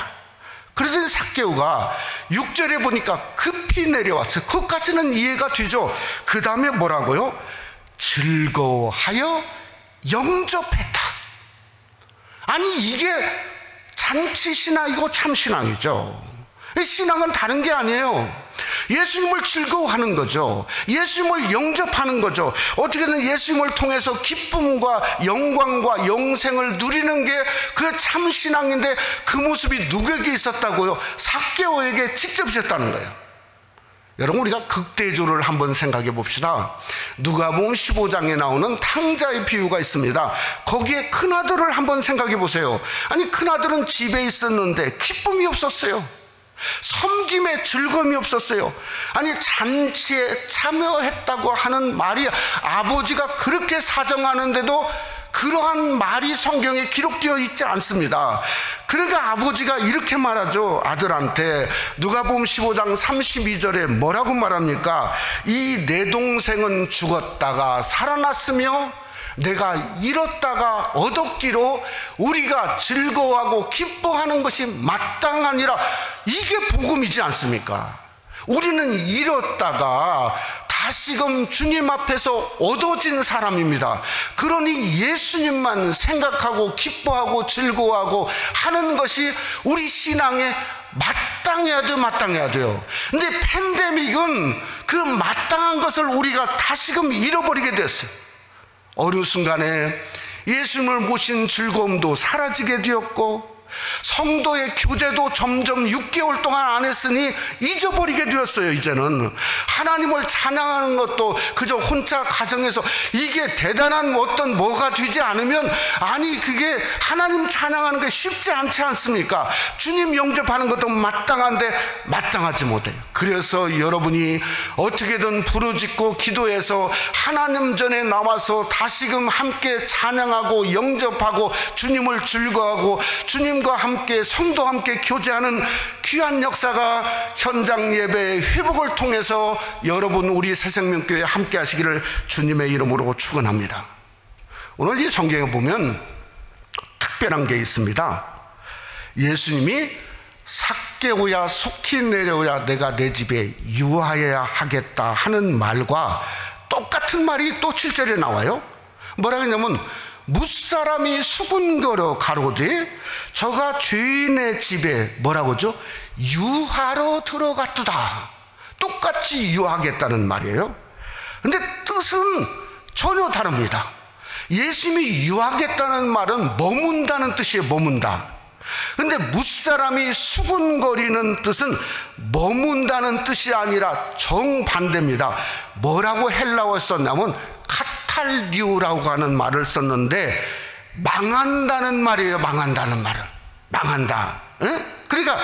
그러더니 삭개오가 6절에 보니까 급히 내려왔어요. 그것까지는 이해가 되죠. 그 다음에 뭐라고요? 즐거워하여 영접했다. 아니, 이게 잔치신앙이고 참신앙이죠. 신앙은 다른 게 아니에요. 예수님을 즐거워하는 거죠. 예수님을 영접하는 거죠. 어떻게든 예수님을 통해서 기쁨과 영광과 영생을 누리는 게 그 참신앙인데, 그 모습이 누구에게 있었다고요? 삭개오에게 직접 있었다는 거예요. 여러분, 우리가 극대조를 한번 생각해 봅시다. 누가복음 15장에 나오는 탕자의 비유가 있습니다. 거기에 큰아들을 한번 생각해 보세요. 아니, 큰아들은 집에 있었는데 기쁨이 없었어요. 섬김에 즐거움이 없었어요. 아니, 잔치에 참여했다고 하는 마리아, 아버지가 그렇게 사정하는데도 그러한 말이 성경에 기록되어 있지 않습니다. 그러니까 아버지가 이렇게 말하죠. 아들한테 누가복음 15장 32절에 뭐라고 말합니까? 이 내 동생은 죽었다가 살아났으며 내가 잃었다가 얻었기로 우리가 즐거워하고 기뻐하는 것이 마땅하니라. 이게 복음이지 않습니까? 우리는 잃었다가 다시금 주님 앞에서 얻어진 사람입니다. 그러니 예수님만 생각하고 기뻐하고 즐거워하고 하는 것이 우리 신앙에 마땅해야 돼요. 마땅해야 돼요. 근데 팬데믹은 그 마땅한 것을 우리가 다시금 잃어버리게 됐어요. 어느 순간에 예수님을 모신 즐거움도 사라지게 되었고, 성도의 교제도 점점 6개월 동안 안 했으니 잊어버리게 되었어요. 이제는 하나님을 찬양하는 것도 그저 혼자 가정에서 이게 대단한 어떤 뭐가 되지 않으면, 아니, 그게 하나님 찬양하는 게 쉽지 않지 않습니까? 주님 영접하는 것도 마땅한데 마땅하지 못해요. 그래서 여러분이 어떻게든 부르짖고 기도해서 하나님 전에 나와서 다시금 함께 찬양하고 영접하고 주님을 즐거워하고 주님과 함께, 성도와 함께 교제하는 귀한 역사가 현장 예배의 회복을 통해서 여러분, 우리 새생명교회에 함께 하시기를 주님의 이름으로 축원합니다. 오늘 이 성경에 보면 특별한 게 있습니다. 예수님이 삭개오야 속히 내려오라, 내가 내 집에 유하여야 하겠다 하는 말과 똑같은 말이 또 7절에 나와요. 뭐라 하냐면, 무사람이 수군거려 가로되 저가 죄인의 집에 뭐라고 하죠? 유하러 들어갔도다. 똑같이 유하겠다는 말이에요. 근데 뜻은 전혀 다릅니다. 예수님이 유하겠다는 말은 머문다는 뜻이에요. 머문다. 근데 무사람이 수군거리는 뜻은 머문다는 뜻이 아니라 정반대입니다. 뭐라고 헬라어에 썼냐면 카탈디오라고 하는 말을 썼는데 망한다는 말이에요. 망한다는 말을. 망한다. 에? 그러니까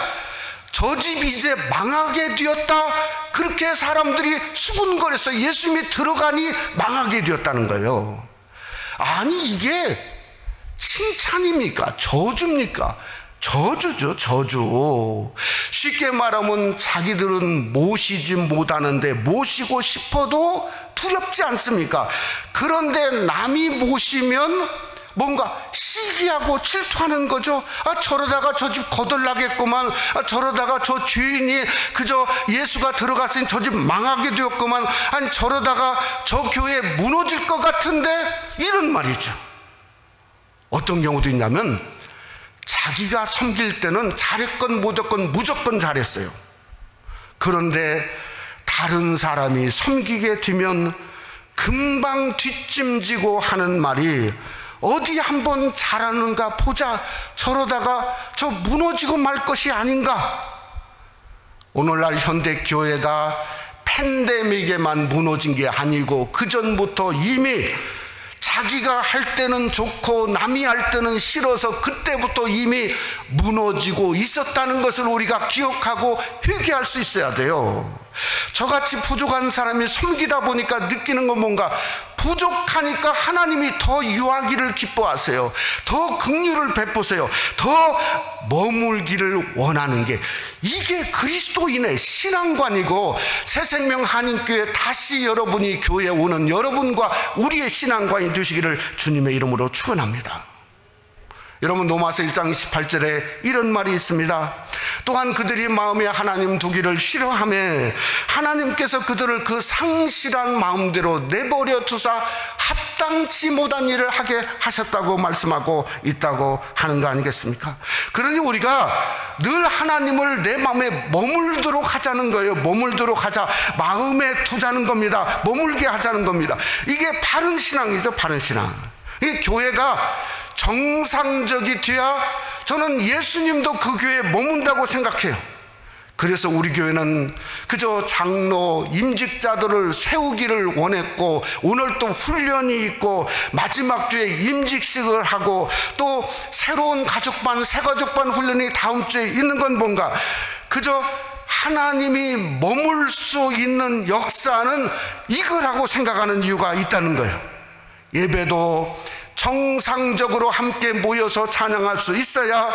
저 집이 이제 망하게 되었다. 그렇게 사람들이 수군거렸어요. 예수님이 들어가니 망하게 되었다는 거예요. 아니 이게 칭찬입니까? 저주입니까? 저주죠, 저주. 쉽게 말하면 자기들은 모시지 못하는데 모시고 싶어도 두렵지 않습니까? 그런데 남이 모시면 뭔가 시기하고 질투하는 거죠. 아, 저러다가 저 집 거덜나겠구만. 아, 저러다가 저 주인이 그저 예수가 들어갔으니 저 집 망하게 되었구만. 아니, 저러다가 저 교회 무너질 것 같은데, 이런 말이죠. 어떤 경우도 있냐면 자기가 섬길 때는 잘했건 못했건 무조건 잘했어요. 그런데 다른 사람이 섬기게 되면 금방 뒷짐지고 하는 말이, 어디 한번 잘하는가 보자. 저러다가 저 무너지고 말 것이 아닌가. 오늘날 현대교회가 팬데믹에만 무너진 게 아니고 그전부터 이미 자기가 할 때는 좋고 남이 할 때는 싫어서 그때부터 이미 무너지고 있었다는 것을 우리가 기억하고 회개할 수 있어야 돼요. 저같이 부족한 사람이 섬기다 보니까 느끼는 건 뭔가, 부족하니까 하나님이 더 유하기를 기뻐하세요. 더 긍휼을 베푸세요. 더 머물기를 원하는 게, 이게 그리스도인의 신앙관이고 새생명 한인교회 다시 여러분이 교회에 오는 여러분과 우리의 신앙관이 되시기를 주님의 이름으로 축원합니다. 여러분, 로마서 1장 28절에 이런 말이 있습니다. 또한 그들이 마음에 하나님 두기를 싫어하며 하나님께서 그들을 그 상실한 마음대로 내버려 두사 합당치 못한 일을 하게 하셨다고 말씀하고 있다고 하는 거 아니겠습니까? 그러니 우리가 늘 하나님을 내 마음에 머물도록 하자는 거예요. 머물도록 하자, 마음에 두자는 겁니다. 머물게 하자는 겁니다. 이게 바른 신앙이죠. 바른 신앙. 이 교회가 정상적이 돼야 저는 예수님도 그 교회에 머문다고 생각해요. 그래서 우리 교회는 그저 장로, 임직자들을 세우기를 원했고, 오늘 또 훈련이 있고 마지막 주에 임직식을 하고 또 새로운 가족반, 새가족반 훈련이 다음 주에 있는 건 뭔가, 그저 하나님이 머물 수 있는 역사는 이거라고 생각하는 이유가 있다는 거예요. 예배도 정상적으로 함께 모여서 찬양할 수 있어야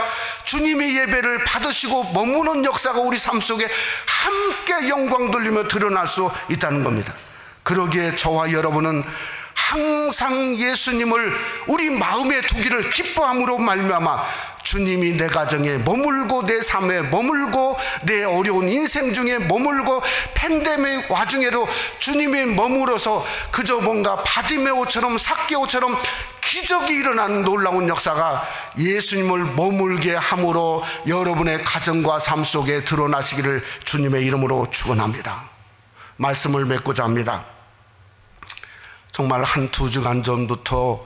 주님의 예배를 받으시고 머무는 역사가 우리 삶 속에 함께 영광 돌리며 드러날 수 있다는 겁니다. 그러기에 저와 여러분은 항상 예수님을 우리 마음에 두기를 기뻐함으로 말미암아 주님이 내 가정에 머물고 내 삶에 머물고 내 어려운 인생 중에 머물고 팬데믹 와중에도 주님이 머물어서 그저 뭔가 바디메오처럼 삭개오처럼 기적이 일어나는 놀라운 역사가 예수님을 머물게 함으로 여러분의 가정과 삶 속에 드러나시기를 주님의 이름으로 축원합니다. 말씀을 맺고자 합니다. 정말 한 2주간 전부터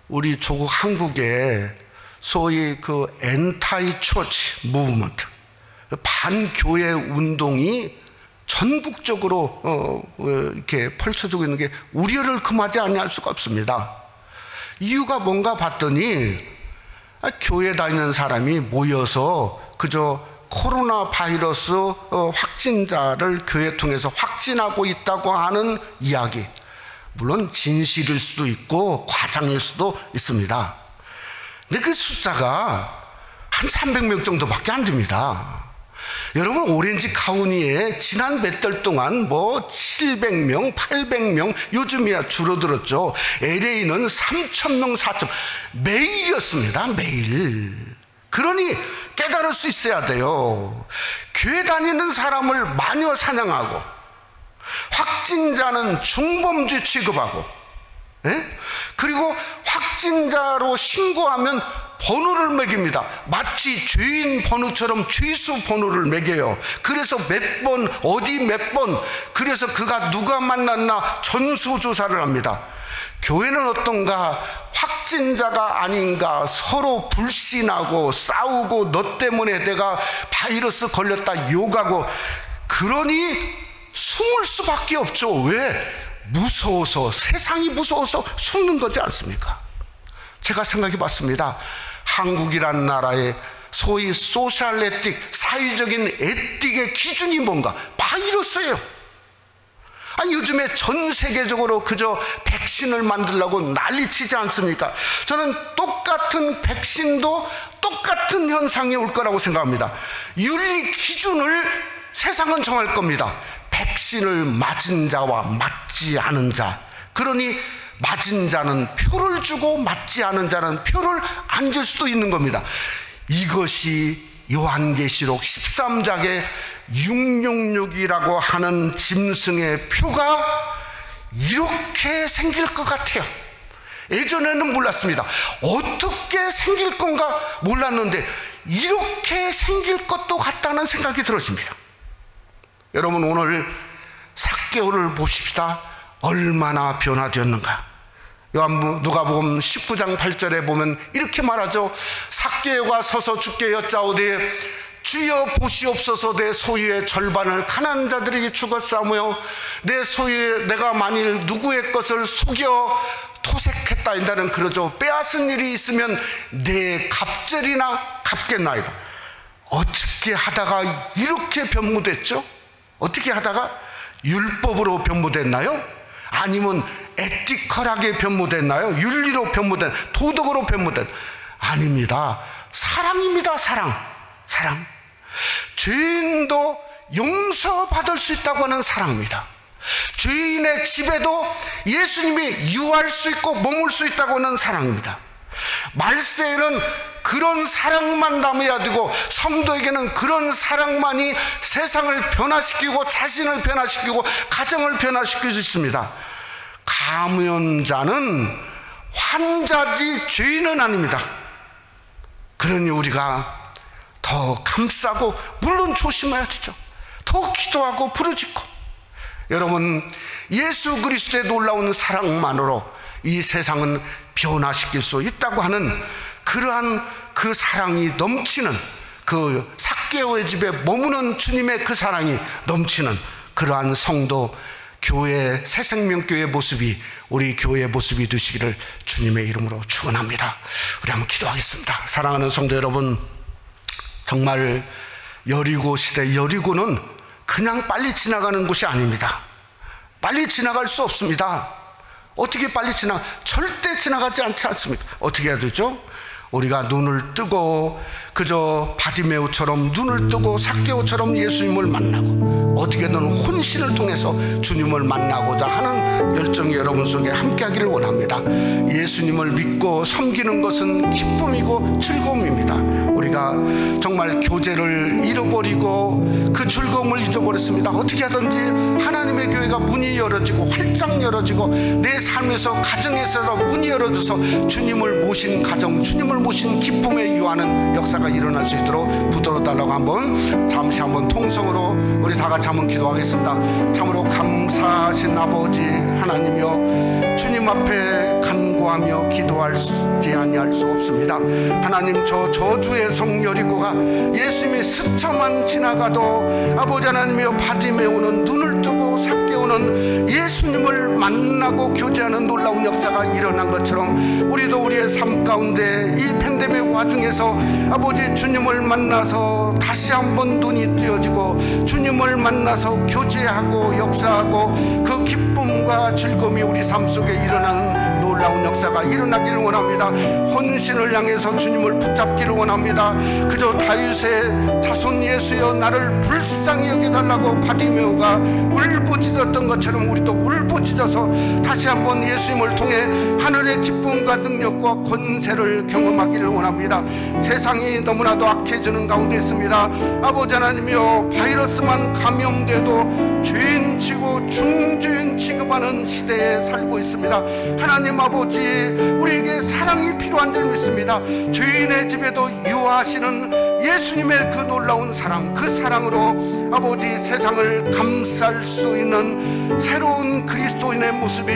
우리 조국 한국에 소위 그 엔타이 처치 무브먼트, 반교회 운동이 전국적으로 이렇게 펼쳐지고 있는 게 우려를 금하지 아니할 수가 없습니다. 이유가 뭔가 봤더니 교회 다니는 사람이 모여서 그저 코로나 바이러스 확진자를 교회 통해서 확진하고 있다고 하는 이야기, 물론 진실일 수도 있고 과장일 수도 있습니다. 근데 그 숫자가 한 300명 정도밖에 안 됩니다. 여러분, 오렌지 카운티에 지난 몇 달 동안 뭐 700명, 800명, 요즘이야 줄어들었죠. LA는 3,000명, 4,000명, 매일이었습니다. 매일. 그러니 깨달을 수 있어야 돼요. 교회 다니는 사람을 마녀 사냥하고 확진자는 중범죄 취급하고, 그리고 확진자로 신고하면 번호를 매깁니다. 마치 죄인 번호처럼 죄수 번호를 매겨요. 그래서 몇 번, 어디 몇 번, 그래서 그가 누가 만났나 전수조사를 합니다. 교회는 어떤가? 확진자가 아닌가 서로 불신하고 싸우고, 너 때문에 내가 바이러스 걸렸다 욕하고, 그러니 숨을 수밖에 없죠. 왜? 무서워서, 세상이 무서워서 숨는 거지 않습니까? 제가 생각해 봤습니다. 한국이란 나라의 소위 소셜 에틱, 사회적인 에틱의 기준이 뭔가? 바이러스예요. 아니, 요즘에 전 세계적으로 그저 백신을 만들려고 난리치지 않습니까? 저는 똑같은 백신도 똑같은 현상이 올 거라고 생각합니다. 윤리 기준을 세상은 정할 겁니다. 백신을 맞은 자와 맞지 않은 자. 그러니 맞은 자는 표를 주고 맞지 않은 자는 표를 안 줄 수도 있는 겁니다. 이것이 요한계시록 13장의 666이라고 하는 짐승의 표가 이렇게 생길 것 같아요. 예전에는 몰랐습니다. 어떻게 생길 건가 몰랐는데 이렇게 생길 것도 같다는 생각이 들었습니다. 여러분, 오늘 삭개오를 보십시다. 얼마나 변화되었는가. 누가복음 19장 8절에 보면 이렇게 말하죠. 삭개오가 서서 주께 여짜오되 주여 보시옵소서, 내 소유의 절반을 가난한 자들에게 주었사오며 내 소유에 내가 만일 누구의 것을 속여 토색했다 인다는 그러죠. 빼앗은 일이 있으면 내 갑절이나 갚겠나이다. 어떻게 하다가 이렇게 변모됐죠? 어떻게 하다가 율법으로 변모됐나요? 아니면 에티컬하게 변모됐나요? 윤리로 변모된, 도덕으로 변모된? 아닙니다. 사랑입니다. 사랑. 죄인도 용서받을 수 있다고 하는 사랑입니다. 죄인의 집에도 예수님이 유할 수 있고 머물 수 있다고 하는 사랑입니다. 말세에는 그런 사랑만 남아야 되고, 성도에게는 그런 사랑만이 세상을 변화시키고 자신을 변화시키고 가정을 변화시킬 수 있습니다. 감염자는 환자지 죄인은 아닙니다. 그러니 우리가 더 감싸고, 물론 조심해야 되죠. 더 기도하고 부르짖고. 여러분, 예수 그리스도의 놀라운 사랑만으로 이 세상은 변화시킬 수 있다고 하는 그러한 그 사랑이 넘치는, 그 삭개오의 집에 머무는 주님의 그 사랑이 넘치는 그러한 성도, 교회, 새생명교회의 모습이, 우리 교회의 모습이 되시기를 주님의 이름으로 축원합니다. 우리 한번 기도하겠습니다. 사랑하는 성도 여러분, 정말 여리고 시대, 여리고는 그냥 빨리 지나가는 곳이 아닙니다. 빨리 지나갈 수 없습니다. 어떻게 빨리 절대 지나가지 않지 않습니까? 어떻게 해야 되죠? 우리가 눈을 뜨고, 그저 바디메오처럼 눈을 뜨고 삭개오처럼 예수님을 만나고, 어떻게든 혼신을 통해서 주님을 만나고자 하는 열정이 여러분 속에 함께하기를 원합니다. 예수님을 믿고 섬기는 것은 기쁨이고 즐거움입니다. 우리가 정말 교제를 잃어버리고 그 즐거움을 잊어버렸습니다. 어떻게 하든지 하나님의 교회가 문이 열어지고 활짝 열어지고, 내 삶에서, 가정에서 문이 열어져서 주님을 모신 가정, 주님을 모신 기쁨에 유하는 역사가 일어날 수 있도록 붙들어 달라고 잠시 한번 통성으로 우리 다 같이 한번 기도하겠습니다. 참으로 감사하신 아버지 하나님이여, 주님 앞에 간구하며 기도하지 아니할 수 없습니다. 하나님, 저 저주의 성 여리고가 예수님이 스쳐만 지나가도 아버지 하나님이여, 바디메오는 눈을 뜨고 삭개오는 예수님을 만나고 교제하는 놀라운 역사가 일어난 것처럼, 우리도 우리의 삶 가운데 이 팬데믹 와중에서 아버지 주님을 만나서 다시 한번 눈이 뜨여지고 주님을 만나서 교제하고 역사하고 그 기쁨과 즐거움이 우리 삶 속에 일어나는 놀라운 역사가 일어나기를 원합니다. 헌신을 향해서 주님을 붙잡기를 원합니다. 그저 다윗의 자손 예수여, 나를 불쌍히 여겨달라고 바디메오가 울부짖었던 것처럼 우리도 울부짖어서 다시 한번 예수님을 통해 하늘의 기쁨과 능력과 권세를 경험하기를 원합니다. 세상이 너무나도 악해지는 가운데 있습니다. 아버지 하나님이여, 바이러스만 감염돼도 죄인치고 중죄인 취급하는 시대에 살고 있습니다. 하나님 아버지, 우리에게 사랑이 필요한 줄 믿습니다. 죄인의 집에도 유하시는 예수님의 그 놀라운 사랑, 그 사랑으로 아버지 세상을 감쌀 수 있는 새로운 그리스도인의 모습이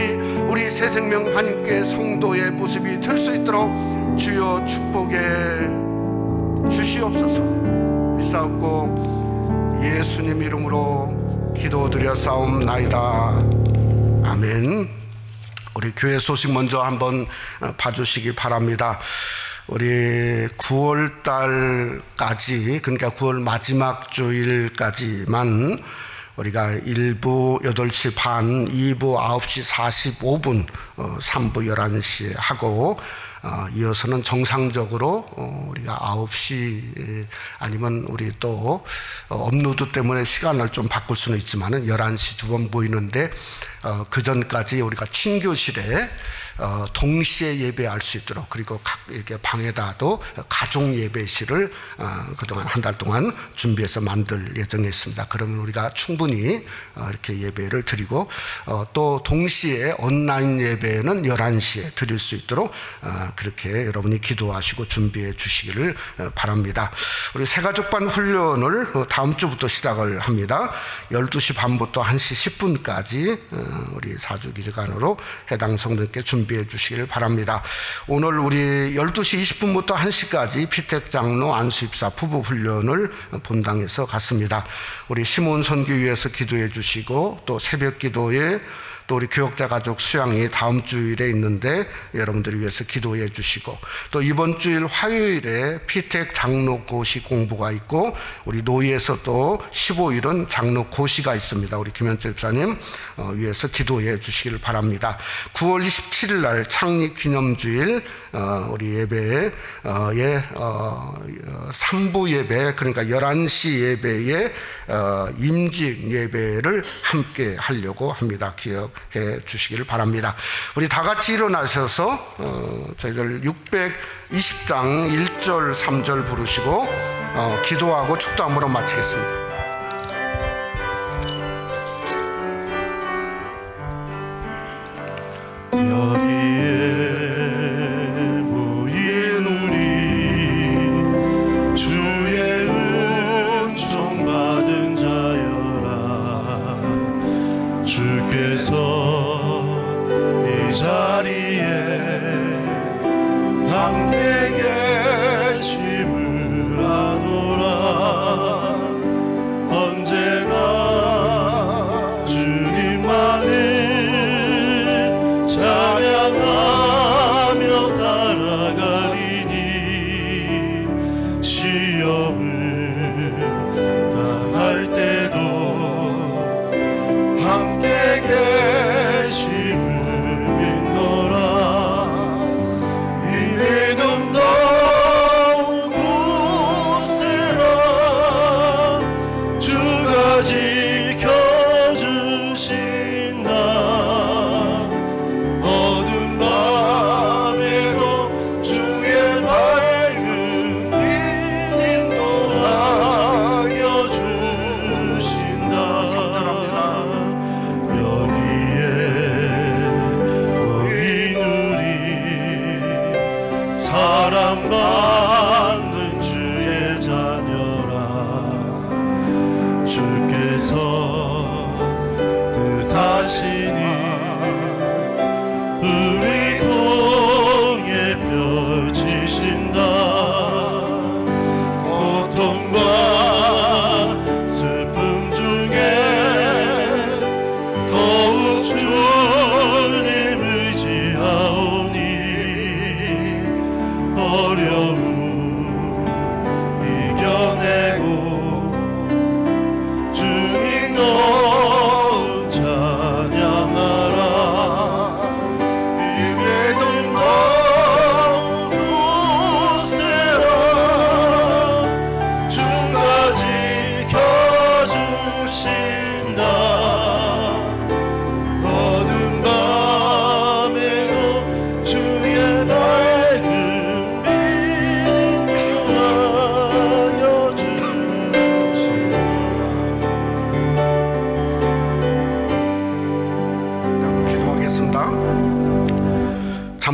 우리 새생명 한인교회 성도의 모습이 될 수 있도록 주여 축복해 주시옵소서. 믿사옵고 예수님 이름으로 기도드려 싸움나이다. 아멘. 우리 교회 소식 먼저 한번 봐주시기 바랍니다. 우리 9월 달까지, 그러니까 9월 마지막 주일까지만 우리가 1부 8시 반, 2부 9시 45분, 3부 11시에 하고, 이어서는 정상적으로 우리가 9시 아니면 우리 또 업로드 때문에 시간을 좀 바꿀 수는 있지만은 11시 두 번 보이는데, 그 전까지 우리가 친교실에 동시에 예배할 수 있도록, 그리고 각 이렇게 방에다도 가족 예배실을 그동안 한 달 동안 준비해서 만들 예정에 있습니다. 그러면 우리가 충분히 이렇게 예배를 드리고, 또 동시에 온라인 예배는 11시에 드릴 수 있도록 그렇게 여러분이 기도하시고 준비해 주시기를 바랍니다. 우리 새가족반 훈련을 다음 주부터 시작을 합니다. 12시 반부터 1시 10분까지 우리 사주기간으로 해당 성도님께 준비해 주시길 바랍니다. 오늘 우리 12시 20분부터 1시까지 피택 장로 안수입사 부부 훈련을 본당에서 갔습니다. 우리 시몬 선교위에서 기도해 주시고, 또 새벽 기도에 또 우리 교역자 가족 수양이 다음 주일에 있는데 여러분들을 위해서 기도해 주시고, 또 이번 주일 화요일에 피택 장로 고시 공부가 있고, 우리 노예에서 또 15일은 장로 고시가 있습니다. 우리 김현철 집사님 위해서 기도해 주시기를 바랍니다. 9월 27일 날 창립 기념주일 우리 예배에 3부 예배, 그러니까 11시 예배에 임직 예배를 함께 하려고 합니다. 기억해 주시기를 바랍니다. 우리 다 같이 일어나셔서 저희들 620장 1절 3절 부르시고 기도하고 축도함으로 마치겠습니다.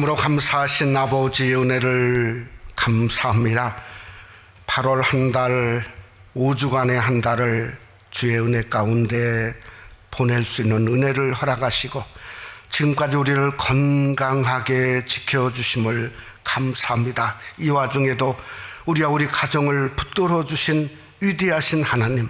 참으로 감사하신 아버지의 은혜를 감사합니다. 8월 한 달, 5주간의 한 달을 주의 은혜 가운데 보낼 수 있는 은혜를 허락하시고 지금까지 우리를 건강하게 지켜주심을 감사합니다. 이 와중에도 우리와 우리 가정을 붙들어 주신 위대하신 하나님,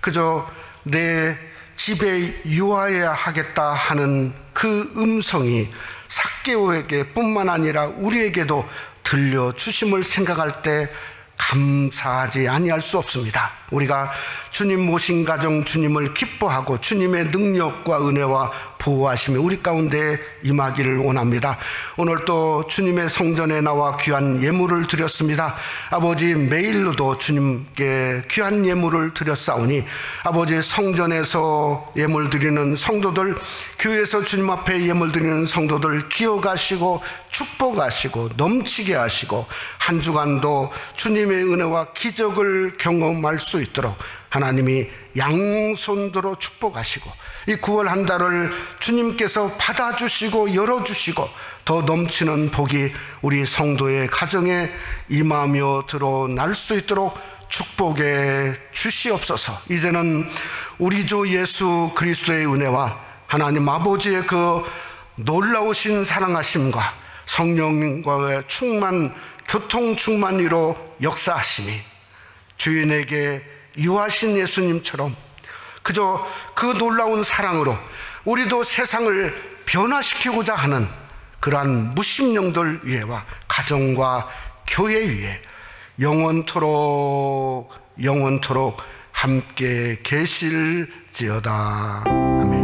그저 내 집에 유하여야 하겠다 하는 그 음성이 삭개오에게 뿐만 아니라 우리에게도 들려주심을 생각할 때 감사하지 아니할 수 없습니다. 우리가 주님 모신 가정, 주님을 기뻐하고 주님의 능력과 은혜와 보호하심이 우리 가운데 임하기를 원합니다. 오늘 또 주님의 성전에 나와 귀한 예물을 드렸습니다. 아버지, 매일로도 주님께 귀한 예물을 드렸사오니 아버지, 성전에서 예물 드리는 성도들, 교회에서 주님 앞에 예물 드리는 성도들 기억하시고 축복하시고 넘치게 하시고 한 주간도 주님의 은혜와 기적을 경험할 수 있도록 하나님이 양손들어 축복하시고 이 9월 한 달을 주님께서 받아주시고 열어주시고 더 넘치는 복이 우리 성도의 가정에 임하며 드러날 수 있도록 축복해 주시옵소서. 이제는 우리 주 예수 그리스도의 은혜와 하나님 아버지의 그 놀라우신 사랑하심과 성령과의 충만, 교통 충만으로 역사하심이 주인에게 유하신 예수님처럼 그저 그 놀라운 사랑으로 우리도 세상을 변화시키고자 하는 그러한 무심령들 위에와 가정과 교회 위에 영원토록 함께 계실지어다. 아멘.